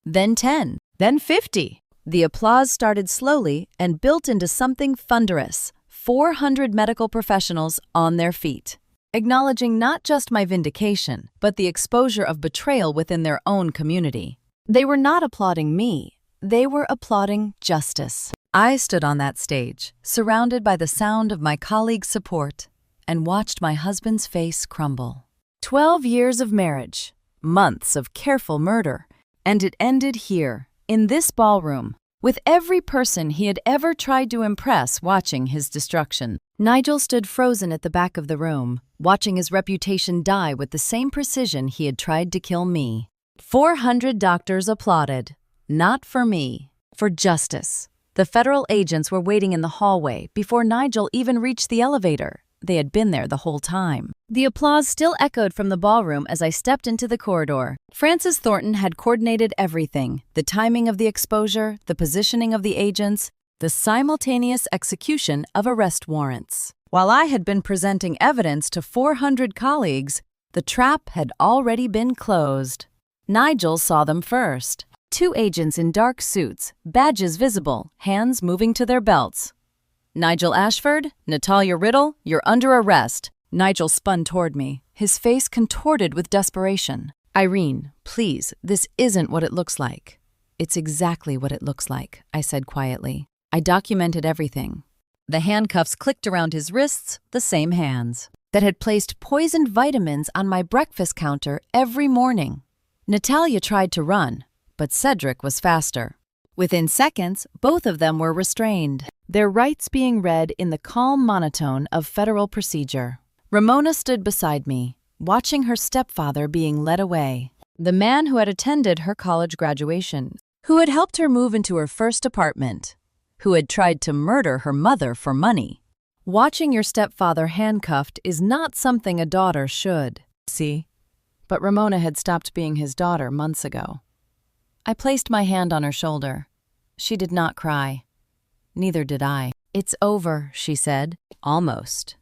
then 10, then 50. The applause started slowly and built into something thunderous. 400 medical professionals on their feet, acknowledging not just my vindication, but the exposure of betrayal within their own community. They were not applauding me. They were applauding justice. I stood on that stage, surrounded by the sound of my colleagues' support, and watched my husband's face crumble. 12 years of marriage, months of careful murder, and it ended here, in this ballroom, with every person he had ever tried to impress watching his destruction. Nigel stood frozen at the back of the room, watching his reputation die with the same precision he had tried to kill me. 400 doctors applauded, not for me, for justice. The federal agents were waiting in the hallway before Nigel even reached the elevator. They had been there the whole time. The applause still echoed from the ballroom as I stepped into the corridor. Francis Thornton had coordinated everything: the timing of the exposure, the positioning of the agents, the simultaneous execution of arrest warrants. While I had been presenting evidence to 400 colleagues, the trap had already been closed. Nigel saw them first. 2 agents in dark suits, badges visible, hands moving to their belts. Nigel Ashford, Natalia Riddle, you're under arrest. Nigel spun toward me, his face contorted with desperation. Irene, please, this isn't what it looks like. It's exactly what it looks like, I said quietly. I documented everything. The handcuffs clicked around his wrists, the same hands that had placed poisoned vitamins on my breakfast counter every morning. Natalia tried to run, but Cedric was faster. Within seconds, both of them were restrained, their rights being read in the calm monotone of federal procedure. Ramona stood beside me, watching her stepfather being led away, the man who had attended her college graduation, who had helped her move into her first apartment, who had tried to murder her mother for money. Watching your stepfather handcuffed is not something a daughter should see. But Ramona had stopped being his daughter months ago. I placed my hand on her shoulder. She did not cry. Neither did I. It's over, she said. Almost.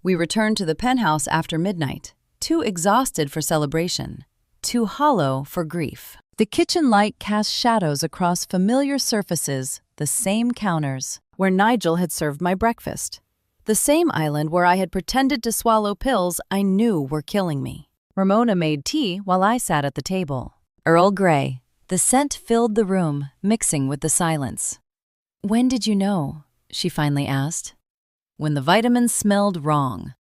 We returned to the penthouse after midnight, too exhausted for celebration, too hollow for grief. The kitchen light cast shadows across familiar surfaces, the same counters where Nigel had served my breakfast, the same island where I had pretended to swallow pills I knew were killing me. Ramona made tea while I sat at the table. Earl Grey. The scent filled the room, mixing with the silence. When did you know? She finally asked. When the vitamins smelled wrong.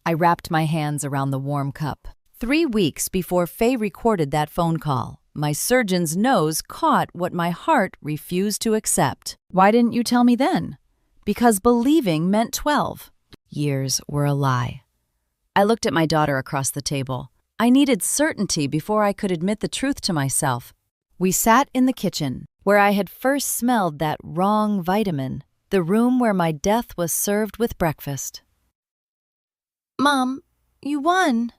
I wrapped my hands around the warm cup. 3 weeks before Faye recorded that phone call, my surgeon's nose caught what my heart refused to accept. Why didn't you tell me then? Because believing meant 12. Years were a lie. I looked at my daughter across the table. I needed certainty before I could admit the truth to myself. We sat in the kitchen, where I had first smelled that wrong vitamin, the room where my death was served with breakfast. "Mom, you won,"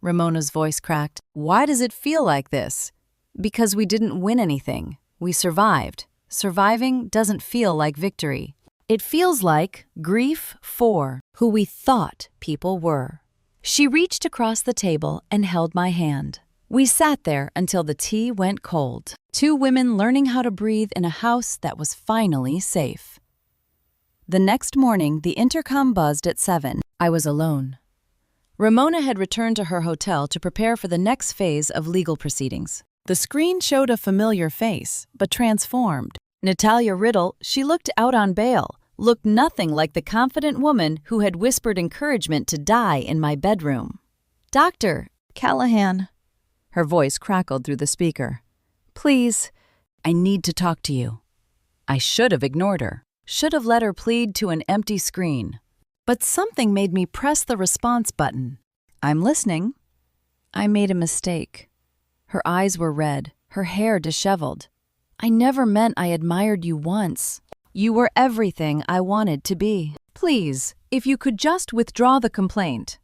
Ramona's voice cracked. "Why does it feel like this?" "Because we didn't win anything. We survived. Surviving doesn't feel like victory. It feels like grief for who we thought people were." She reached across the table and held my hand. We sat there until the tea went cold. Two women learning how to breathe in a house that was finally safe. The next morning, the intercom buzzed at 7. I was alone. Ramona had returned to her hotel to prepare for the next phase of legal proceedings. The screen showed a familiar face, but transformed. Natalia Riddle, she looked out on bail, looked nothing like the confident woman who had whispered encouragement to die in my bedroom. "Dr. Callahan," her voice crackled through the speaker. "Please, I need to talk to you." I should have ignored her, should have let her plead to an empty screen. But something made me press the response button. "I'm listening." "I made a mistake." Her eyes were red, her hair disheveled. "I never meant I admired you once. You were everything I wanted to be. Please, if you could just withdraw the complaint."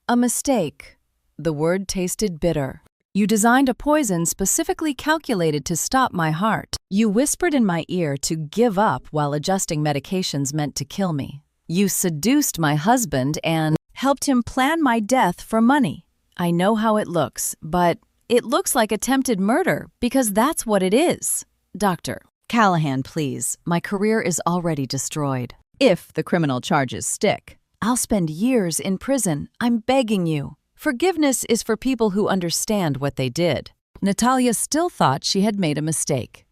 "A mistake." The word tasted bitter. "You designed a poison specifically calculated to stop my heart. You whispered in my ear to give up while adjusting medications meant to kill me. You seduced my husband and helped him plan my death for money. I know how it looks, but it looks like attempted murder because that's what it is. Dr. Callahan, please, my career is already destroyed. If the criminal charges stick, I'll spend years in prison. I'm begging you. Forgiveness is for people who understand what they did." Natalia still thought she had made a mistake.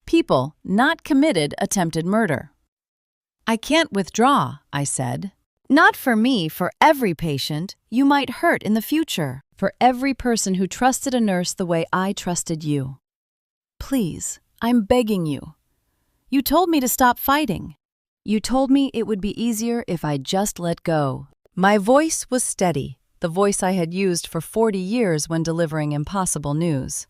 People not committed attempted murder. "I can't withdraw," I said. "Not for me, for every patient you might hurt in the future, for every person who trusted a nurse the way I trusted you. Please, I'm begging you. You told me to stop fighting. You told me it would be easier if I just let go." My voice was steady, the voice I had used for 40 years when delivering impossible news.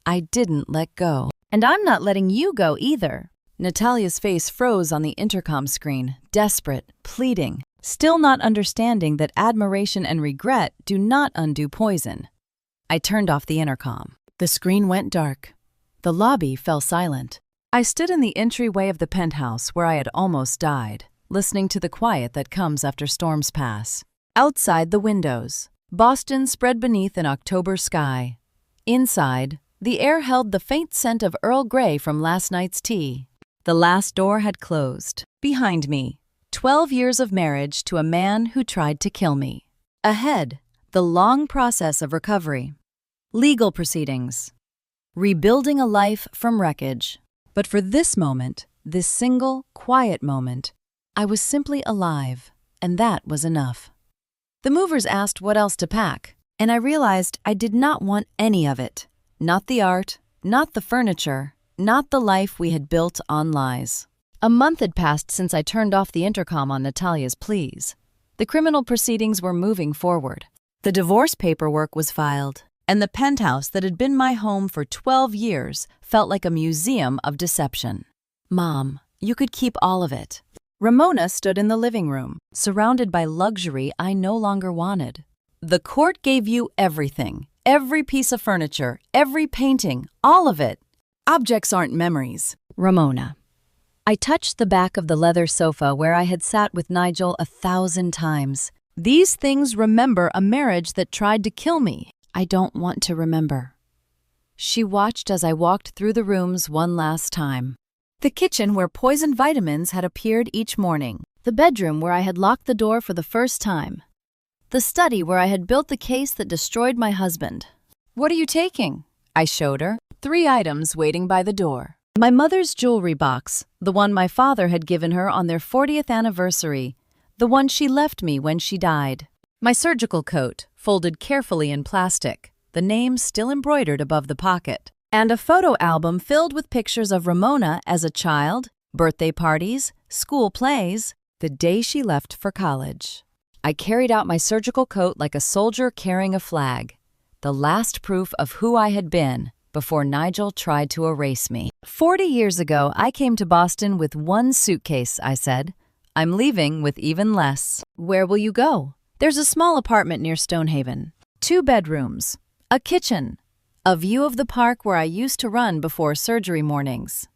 I didn't let go. "And I'm not letting you go either." Natalia's face froze on the intercom screen, desperate, pleading, still not understanding that admiration and regret do not undo poison. I turned off the intercom. The screen went dark. The lobby fell silent. I stood in the entryway of the penthouse where I had almost died, listening to the quiet that comes after storms pass. Outside the windows, Boston spread beneath an October sky. Inside, the air held the faint scent of Earl Grey from last night's tea. The last door had closed. Behind me, 12 years of marriage to a man who tried to kill me. Ahead, the long process of recovery. Legal proceedings. Rebuilding a life from wreckage. But for this moment, this single, quiet moment, I was simply alive, and that was enough. The movers asked what else to pack, and I realized I did not want any of it. Not the art, not the furniture, not the life we had built on lies. A month had passed since I turned off the intercom on Natalia's pleas. The criminal proceedings were moving forward. The divorce paperwork was filed, and the penthouse that had been my home for 12 years felt like a museum of deception. "Mom, you could keep all of it." Ramona stood in the living room, surrounded by luxury I no longer wanted. "The court gave you everything, every piece of furniture, every painting, all of it. Objects aren't memories." Ramona. I touched the back of the leather sofa where I had sat with Nigel 1,000 times. "These things remember a marriage that tried to kill me. I don't want to remember." She watched as I walked through the rooms one last time. The kitchen where poison vitamins had appeared each morning. The bedroom where I had locked the door for the first time. The study where I had built the case that destroyed my husband. "What are you taking?" I showed her. 3 items waiting by the door. My mother's jewelry box, the one my father had given her on their 40th anniversary, the one she left me when she died. My surgical coat, folded carefully in plastic, the name still embroidered above the pocket. And a photo album filled with pictures of Ramona as a child, birthday parties, school plays, the day she left for college. I carried out my surgical coat like a soldier carrying a flag, the last proof of who I had been, before Nigel tried to erase me. 40 years ago, I came to Boston with one suitcase, I said. I'm leaving with even less. Where will you go? There's a small apartment near Stonehaven. 2 bedrooms, a kitchen, a view of the park where I used to run before surgery mornings.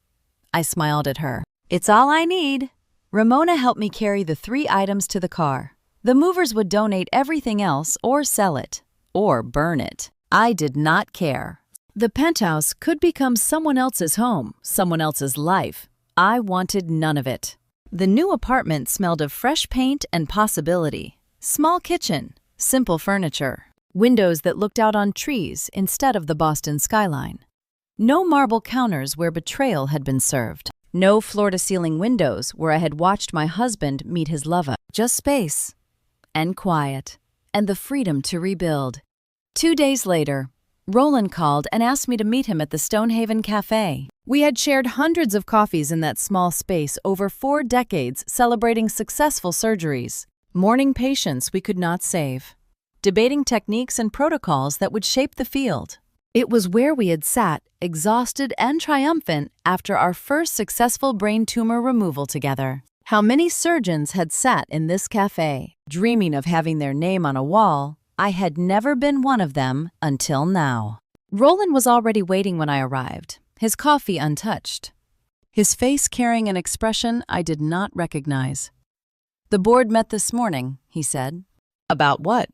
I smiled at her. It's all I need. Ramona helped me carry the 3 items to the car. The movers would donate everything else or sell it, or burn it. I did not care. The penthouse could become someone else's home, someone else's life. I wanted none of it. The new apartment smelled of fresh paint and possibility. Small kitchen, simple furniture, windows that looked out on trees instead of the Boston skyline. No marble counters where betrayal had been served. No floor-to-ceiling windows where I had watched my husband meet his lover. Just space and quiet and the freedom to rebuild. 2 days later, Roland called and asked me to meet him at the Stonehaven Cafe. We had shared hundreds of coffees in that small space over 4 decades, celebrating successful surgeries, mourning patients we could not save, debating techniques and protocols that would shape the field. It was where we had sat, exhausted and triumphant, after our first successful brain tumor removal together. How many surgeons had sat in this cafe, dreaming of having their name on a wall? I had never been one of them until now. Roland was already waiting when I arrived, his coffee untouched, his face carrying an expression I did not recognize. The board met this morning, he said. About what?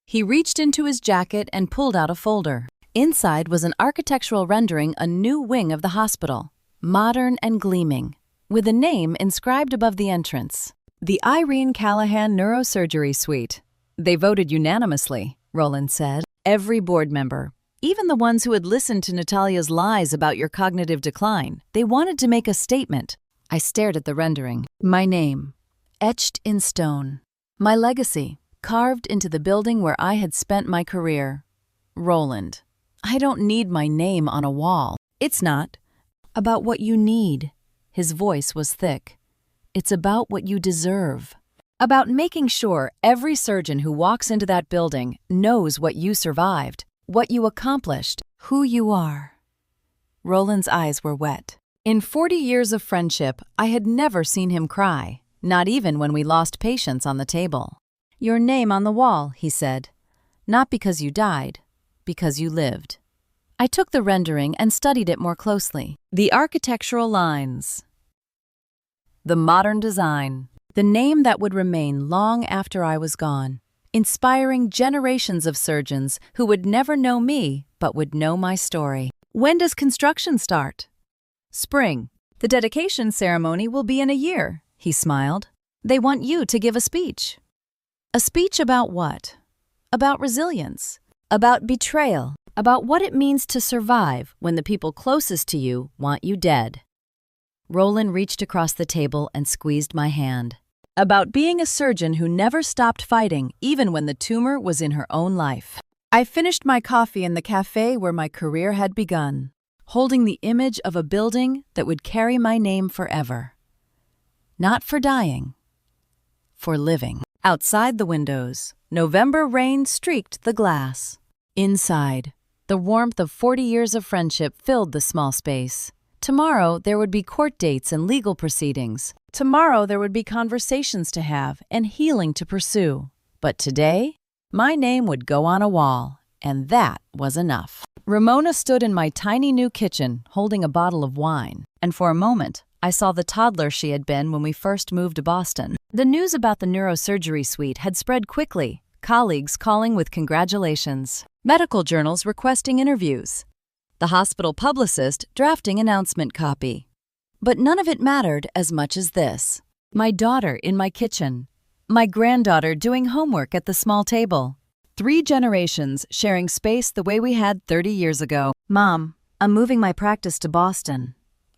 He reached into his jacket and pulled out a folder. Inside was an architectural rendering a new wing of the hospital, modern and gleaming, with a name inscribed above the entrance. The Irene Callahan Neurosurgery Suite. They voted unanimously, Roland said. Every board member, even the ones who had listened to Natalia's lies about your cognitive decline, they wanted to make a statement. I stared at the rendering. My name, etched in stone. My legacy, carved into the building where I had spent my career. Roland, I don't need my name on a wall. It's not about what you need. His voice was thick. It's about what you deserve. About making sure every surgeon who walks into that building knows what you survived, what you accomplished, who you are. Roland's eyes were wet. In 40 years of friendship, I had never seen him cry, not even when we lost patients on the table. Your name on the wall, he said. Not because you died, because you lived. I took the rendering and studied it more closely. The architectural lines. The modern design. The name that would remain long after I was gone, inspiring generations of surgeons who would never know me but would know my story. When does construction start? Spring. The dedication ceremony will be in a year, he smiled. They want you to give a speech. A speech about what? About resilience, about betrayal, about what it means to survive when the people closest to you want you dead. Roland reached across the table and squeezed my hand. About being a surgeon who never stopped fighting even when the tumor was in her own life. I finished my coffee in the cafe where my career had begun, holding the image of a building that would carry my name forever. Not for dying, for living. Outside the windows, November rain streaked the glass. Inside, the warmth of 40 years of friendship filled the small space. Tomorrow, there would be court dates and legal proceedings. Tomorrow, there would be conversations to have and healing to pursue. But today, my name would go on a wall, and that was enough. Ramona stood in my tiny new kitchen, holding a bottle of wine, and for a moment, I saw the toddler she had been when we first moved to Boston. The news about the neurosurgery suite had spread quickly, colleagues calling with congratulations, medical journals requesting interviews, the hospital publicist drafting announcement copy. But none of it mattered as much as this. My daughter in my kitchen. My granddaughter doing homework at the small table. 3 generations sharing space the way we had 30 years ago. Mom, I'm moving my practice to Boston.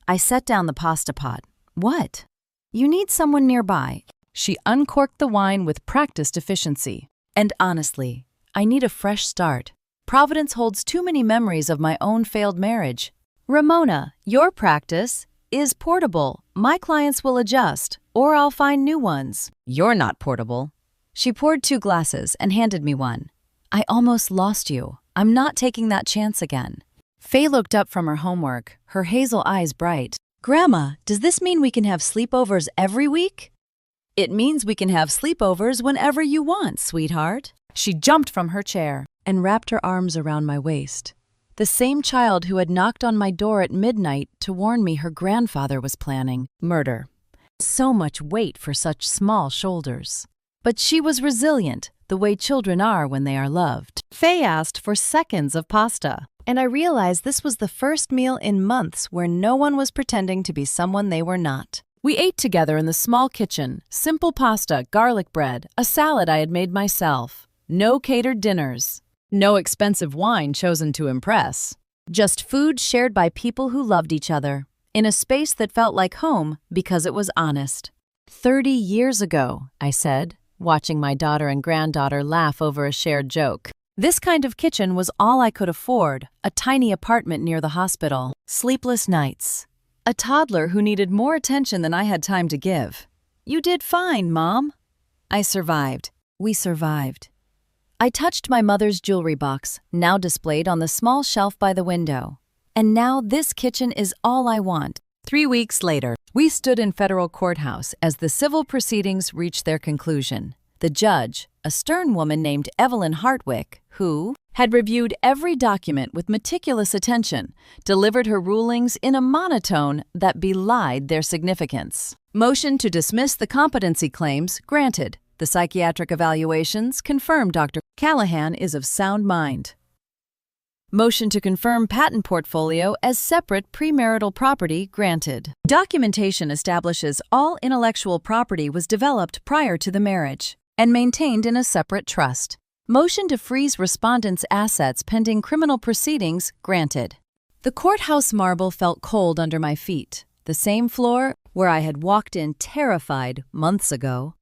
I set down the pasta pot. What? You need someone nearby. She uncorked the wine with practiced efficiency. And honestly, I need a fresh start. Providence holds too many memories of my own failed marriage. Ramona, your practice is portable. My clients will adjust, or I'll find new ones. You're not portable. She poured 2 glasses and handed me one. I almost lost you. I'm not taking that chance again. Faye looked up from her homework, her hazel eyes bright. Grandma, does this mean we can have sleepovers every week? It means we can have sleepovers whenever you want, sweetheart. She jumped from her chair and wrapped her arms around my waist. The same child who had knocked on my door at midnight to warn me her grandfather was planning murder. So much weight for such small shoulders. But she was resilient, the way children are when they are loved. Faye asked for seconds of pasta, and I realized this was the first meal in months where no one was pretending to be someone they were not. We ate together in the small kitchen, simple pasta, garlic bread, a salad I had made myself. No catered dinners. No expensive wine chosen to impress. Just food shared by people who loved each other, in a space that felt like home because it was honest. 30 years ago, I said, watching my daughter and granddaughter laugh over a shared joke. This kind of kitchen was all I could afford, a tiny apartment near the hospital. Sleepless nights. A toddler who needed more attention than I had time to give. You did fine, Mom. I survived. We survived. I touched my mother's jewelry box, now displayed on the small shelf by the window. And now this kitchen is all I want. 3 weeks later, we stood in federal courthouse as the civil proceedings reached their conclusion. The judge, a stern woman named Evelyn Hartwick, who had reviewed every document with meticulous attention, delivered her rulings in a monotone that belied their significance. Motion to dismiss the competency claims granted. The psychiatric evaluations confirmed Dr. Callahan is of sound mind. Motion to confirm patent portfolio as separate premarital property granted. Documentation establishes all intellectual property was developed prior to the marriage and maintained in a separate trust. Motion to freeze respondents' assets pending criminal proceedings granted. The courthouse marble felt cold under my feet. The same floor where I had walked in terrified months ago,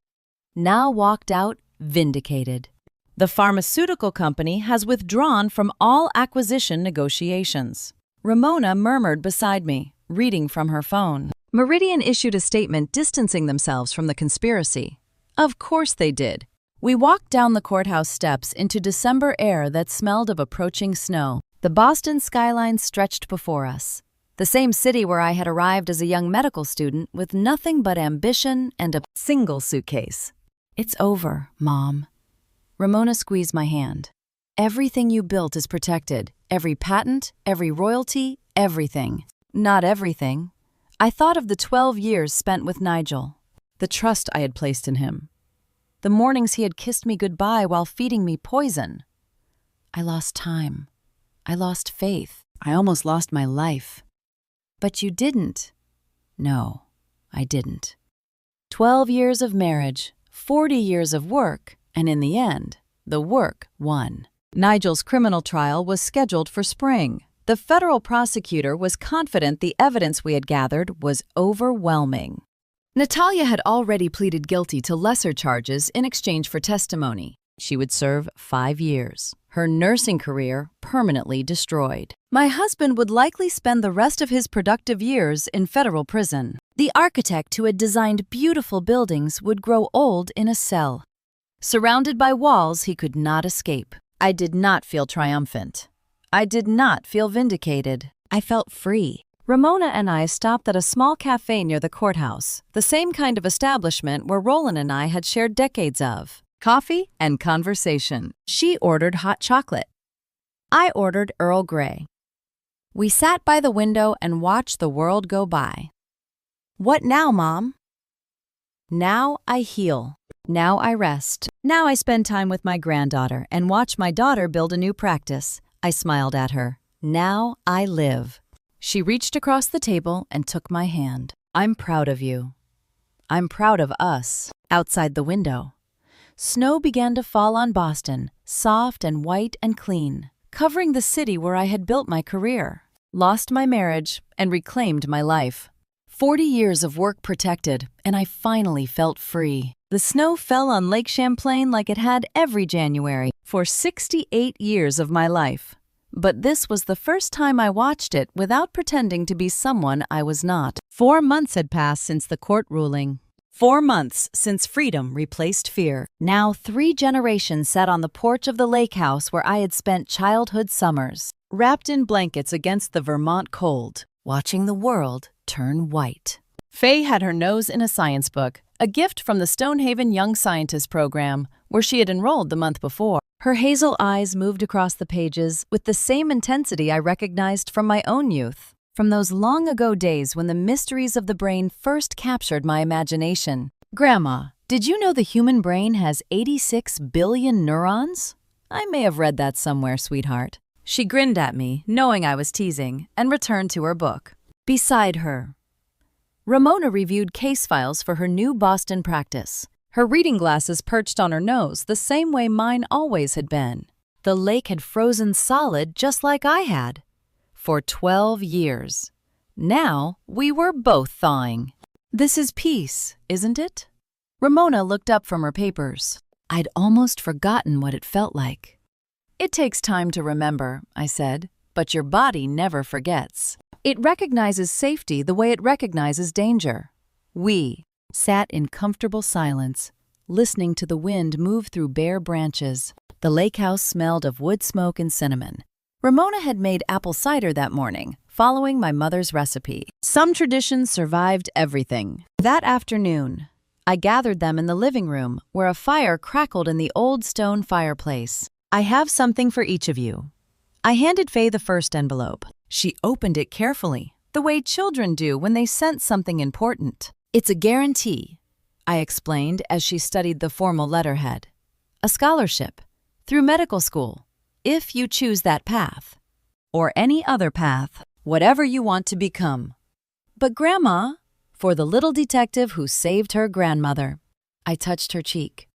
now walked out vindicated. The pharmaceutical company has withdrawn from all acquisition negotiations. Ramona murmured beside me, reading from her phone. Meridian issued a statement distancing themselves from the conspiracy. Of course they did. We walked down the courthouse steps into December air that smelled of approaching snow. The Boston skyline stretched before us. The same city where I had arrived as a young medical student with nothing but ambition and a single suitcase. It's over, Mom. Ramona squeezed my hand. Everything you built is protected. Every patent, every royalty, everything. Not everything. I thought of the 12 years spent with Nigel. The trust I had placed in him. The mornings he had kissed me goodbye while feeding me poison. I lost time. I lost faith. I almost lost my life. But you didn't. No, I didn't. 12 years of marriage, 40 years of work, and in the end, the work won. Nigel's criminal trial was scheduled for spring. The federal prosecutor was confident the evidence we had gathered was overwhelming. Natalia had already pleaded guilty to lesser charges in exchange for testimony. She would serve 5 years. Her nursing career permanently destroyed. My husband would likely spend the rest of his productive years in federal prison. The architect who had designed beautiful buildings would grow old in a cell. Surrounded by walls he could not escape. I did not feel triumphant. I did not feel vindicated. I felt free. Ramona and I stopped at a small cafe near the courthouse, the same kind of establishment where Roland and I had shared decades of. Coffee and conversation. She ordered hot chocolate. I ordered Earl Grey. We sat by the window and watched the world go by. What now, Mom? Now I heal. Now I rest. Now I spend time with my granddaughter and watch my daughter build a new practice. I smiled at her. Now I live. She reached across the table and took my hand. I'm proud of you. I'm proud of us. Outside the window, snow began to fall on Boston, soft and white and clean, covering the city where I had built my career, lost my marriage, and reclaimed my life. 40 years of work protected, and I finally felt free. The snow fell on Lake Champlain like it had every January for 68 years of my life. But this was the first time I watched it without pretending to be someone I was not. 4 months had passed since the court ruling. 4 months since freedom replaced fear. Now 3 generations sat on the porch of the lake house where I had spent childhood summers. wrapped in blankets against the Vermont cold, watching the world turn white. Faye had her nose in a science book, a gift from the Stonehaven Young Scientist program, where she had enrolled the month before. Her hazel eyes moved across the pages with the same intensity I recognized from my own youth, from those long-ago days when the mysteries of the brain first captured my imagination. Grandma, did you know the human brain has 86 billion neurons? I may have read that somewhere, sweetheart. She grinned at me, knowing I was teasing, and returned to her book. Beside her, Ramona reviewed case files for her new Boston practice. Her reading glasses perched on her nose the same way mine always had been. The lake had frozen solid just like I had. For 12 years. Now we were both thawing. This is peace, isn't it? Ramona looked up from her papers. I'd almost forgotten what it felt like. It takes time to remember, I said, but your body never forgets. It recognizes safety the way it recognizes danger. We sat in comfortable silence, listening to the wind move through bare branches. The lake house smelled of wood smoke and cinnamon. Ramona had made apple cider that morning, following my mother's recipe. Some traditions survived everything. That afternoon, I gathered them in the living room, where a fire crackled in the old stone fireplace. I have something for each of you. I handed Faye the first envelope. She opened it carefully, the way children do when they sense something important. It's a guarantee, I explained as she studied the formal letterhead. A scholarship, through medical school, if you choose that path. Or any other path, whatever you want to become. But Grandma, for the little detective who saved her grandmother. I touched her cheek.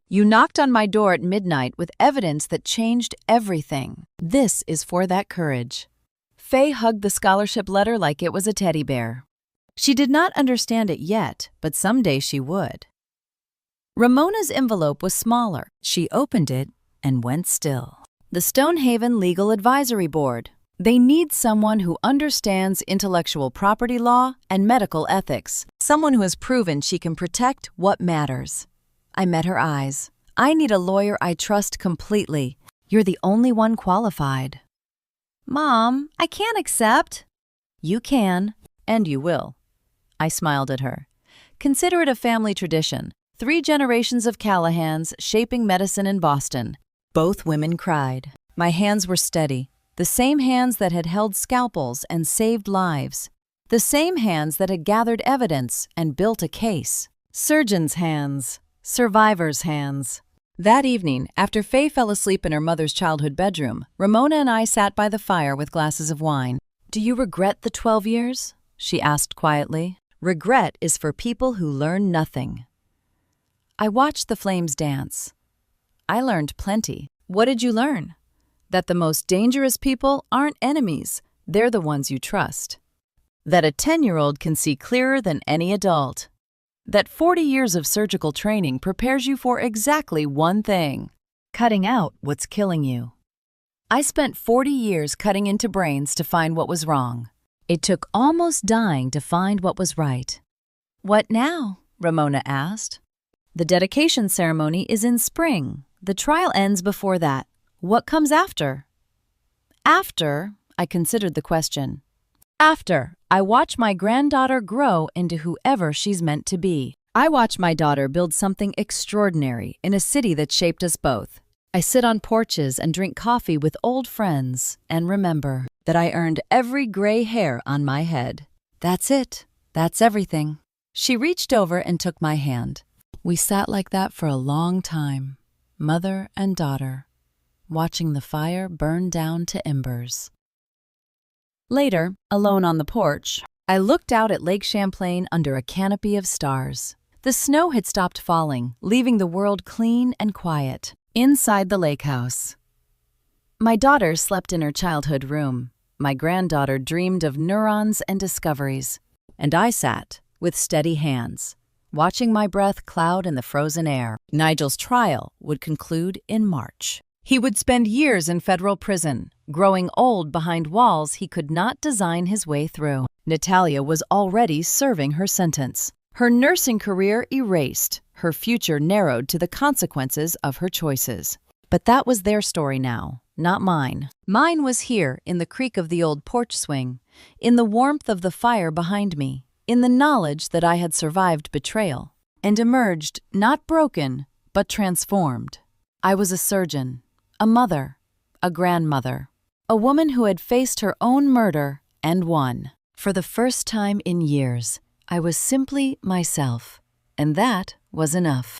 You knocked on my door at midnight with evidence that changed everything. This is for that courage. Faye hugged the scholarship letter like it was a teddy bear. She did not understand it yet, but someday she would. Ramona's envelope was smaller. She opened it and went still. The Stonehaven Legal Advisory Board. They need someone who understands intellectual property law and medical ethics. Someone who has proven she can protect what matters. I met her eyes. I need a lawyer I trust completely. You're the only one qualified. Mom, I can't accept. You can, and you will. I smiled at her. Consider it a family tradition. 3 generations of Callahans shaping medicine in Boston. Both women cried. My hands were steady. The same hands that had held scalpels and saved lives. The same hands that had gathered evidence and built a case. Surgeons' hands. Survivors' hands. That evening, after Faye fell asleep in her mother's childhood bedroom, Ramona and I sat by the fire with glasses of wine. Do you regret the 12 years? She asked quietly. Regret is for people who learn nothing. I watched the flames dance. I learned plenty. What did you learn? That the most dangerous people aren't enemies. They're the ones you trust. That a 10-year-old can see clearer than any adult. That 40 years of surgical training prepares you for exactly one thing: cutting out what's killing you. I spent 40 years cutting into brains to find what was wrong. It took almost dying to find what was right. What now? Ramona asked. The dedication ceremony is in spring. The trial ends before that. What comes after? After, I considered the question. After, I watch my granddaughter grow into whoever she's meant to be. I watch my daughter build something extraordinary in a city that shaped us both. I sit on porches and drink coffee with old friends and remember that I earned every gray hair on my head. That's it. That's everything. She reached over and took my hand. We sat like that for a long time, mother and daughter, watching the fire burn down to embers. Later, alone on the porch, I looked out at Lake Champlain under a canopy of stars. The snow had stopped falling, leaving the world clean and quiet. Inside the lake house, my daughter slept in her childhood room. My granddaughter dreamed of neurons and discoveries. And I sat, with steady hands, watching my breath cloud in the frozen air. Nigel's trial would conclude in March. He would spend years in federal prison, growing old behind walls he could not design his way through. Natalia was already serving her sentence. Her nursing career erased, her future narrowed to the consequences of her choices. But that was their story now. not mine. Mine was here in the creak of the old porch swing, in the warmth of the fire behind me, in the knowledge that I had survived betrayal and emerged not broken, but transformed. I was a surgeon, a mother, a grandmother, a woman who had faced her own murder and won. For the first time in years, I was simply myself, and that was enough.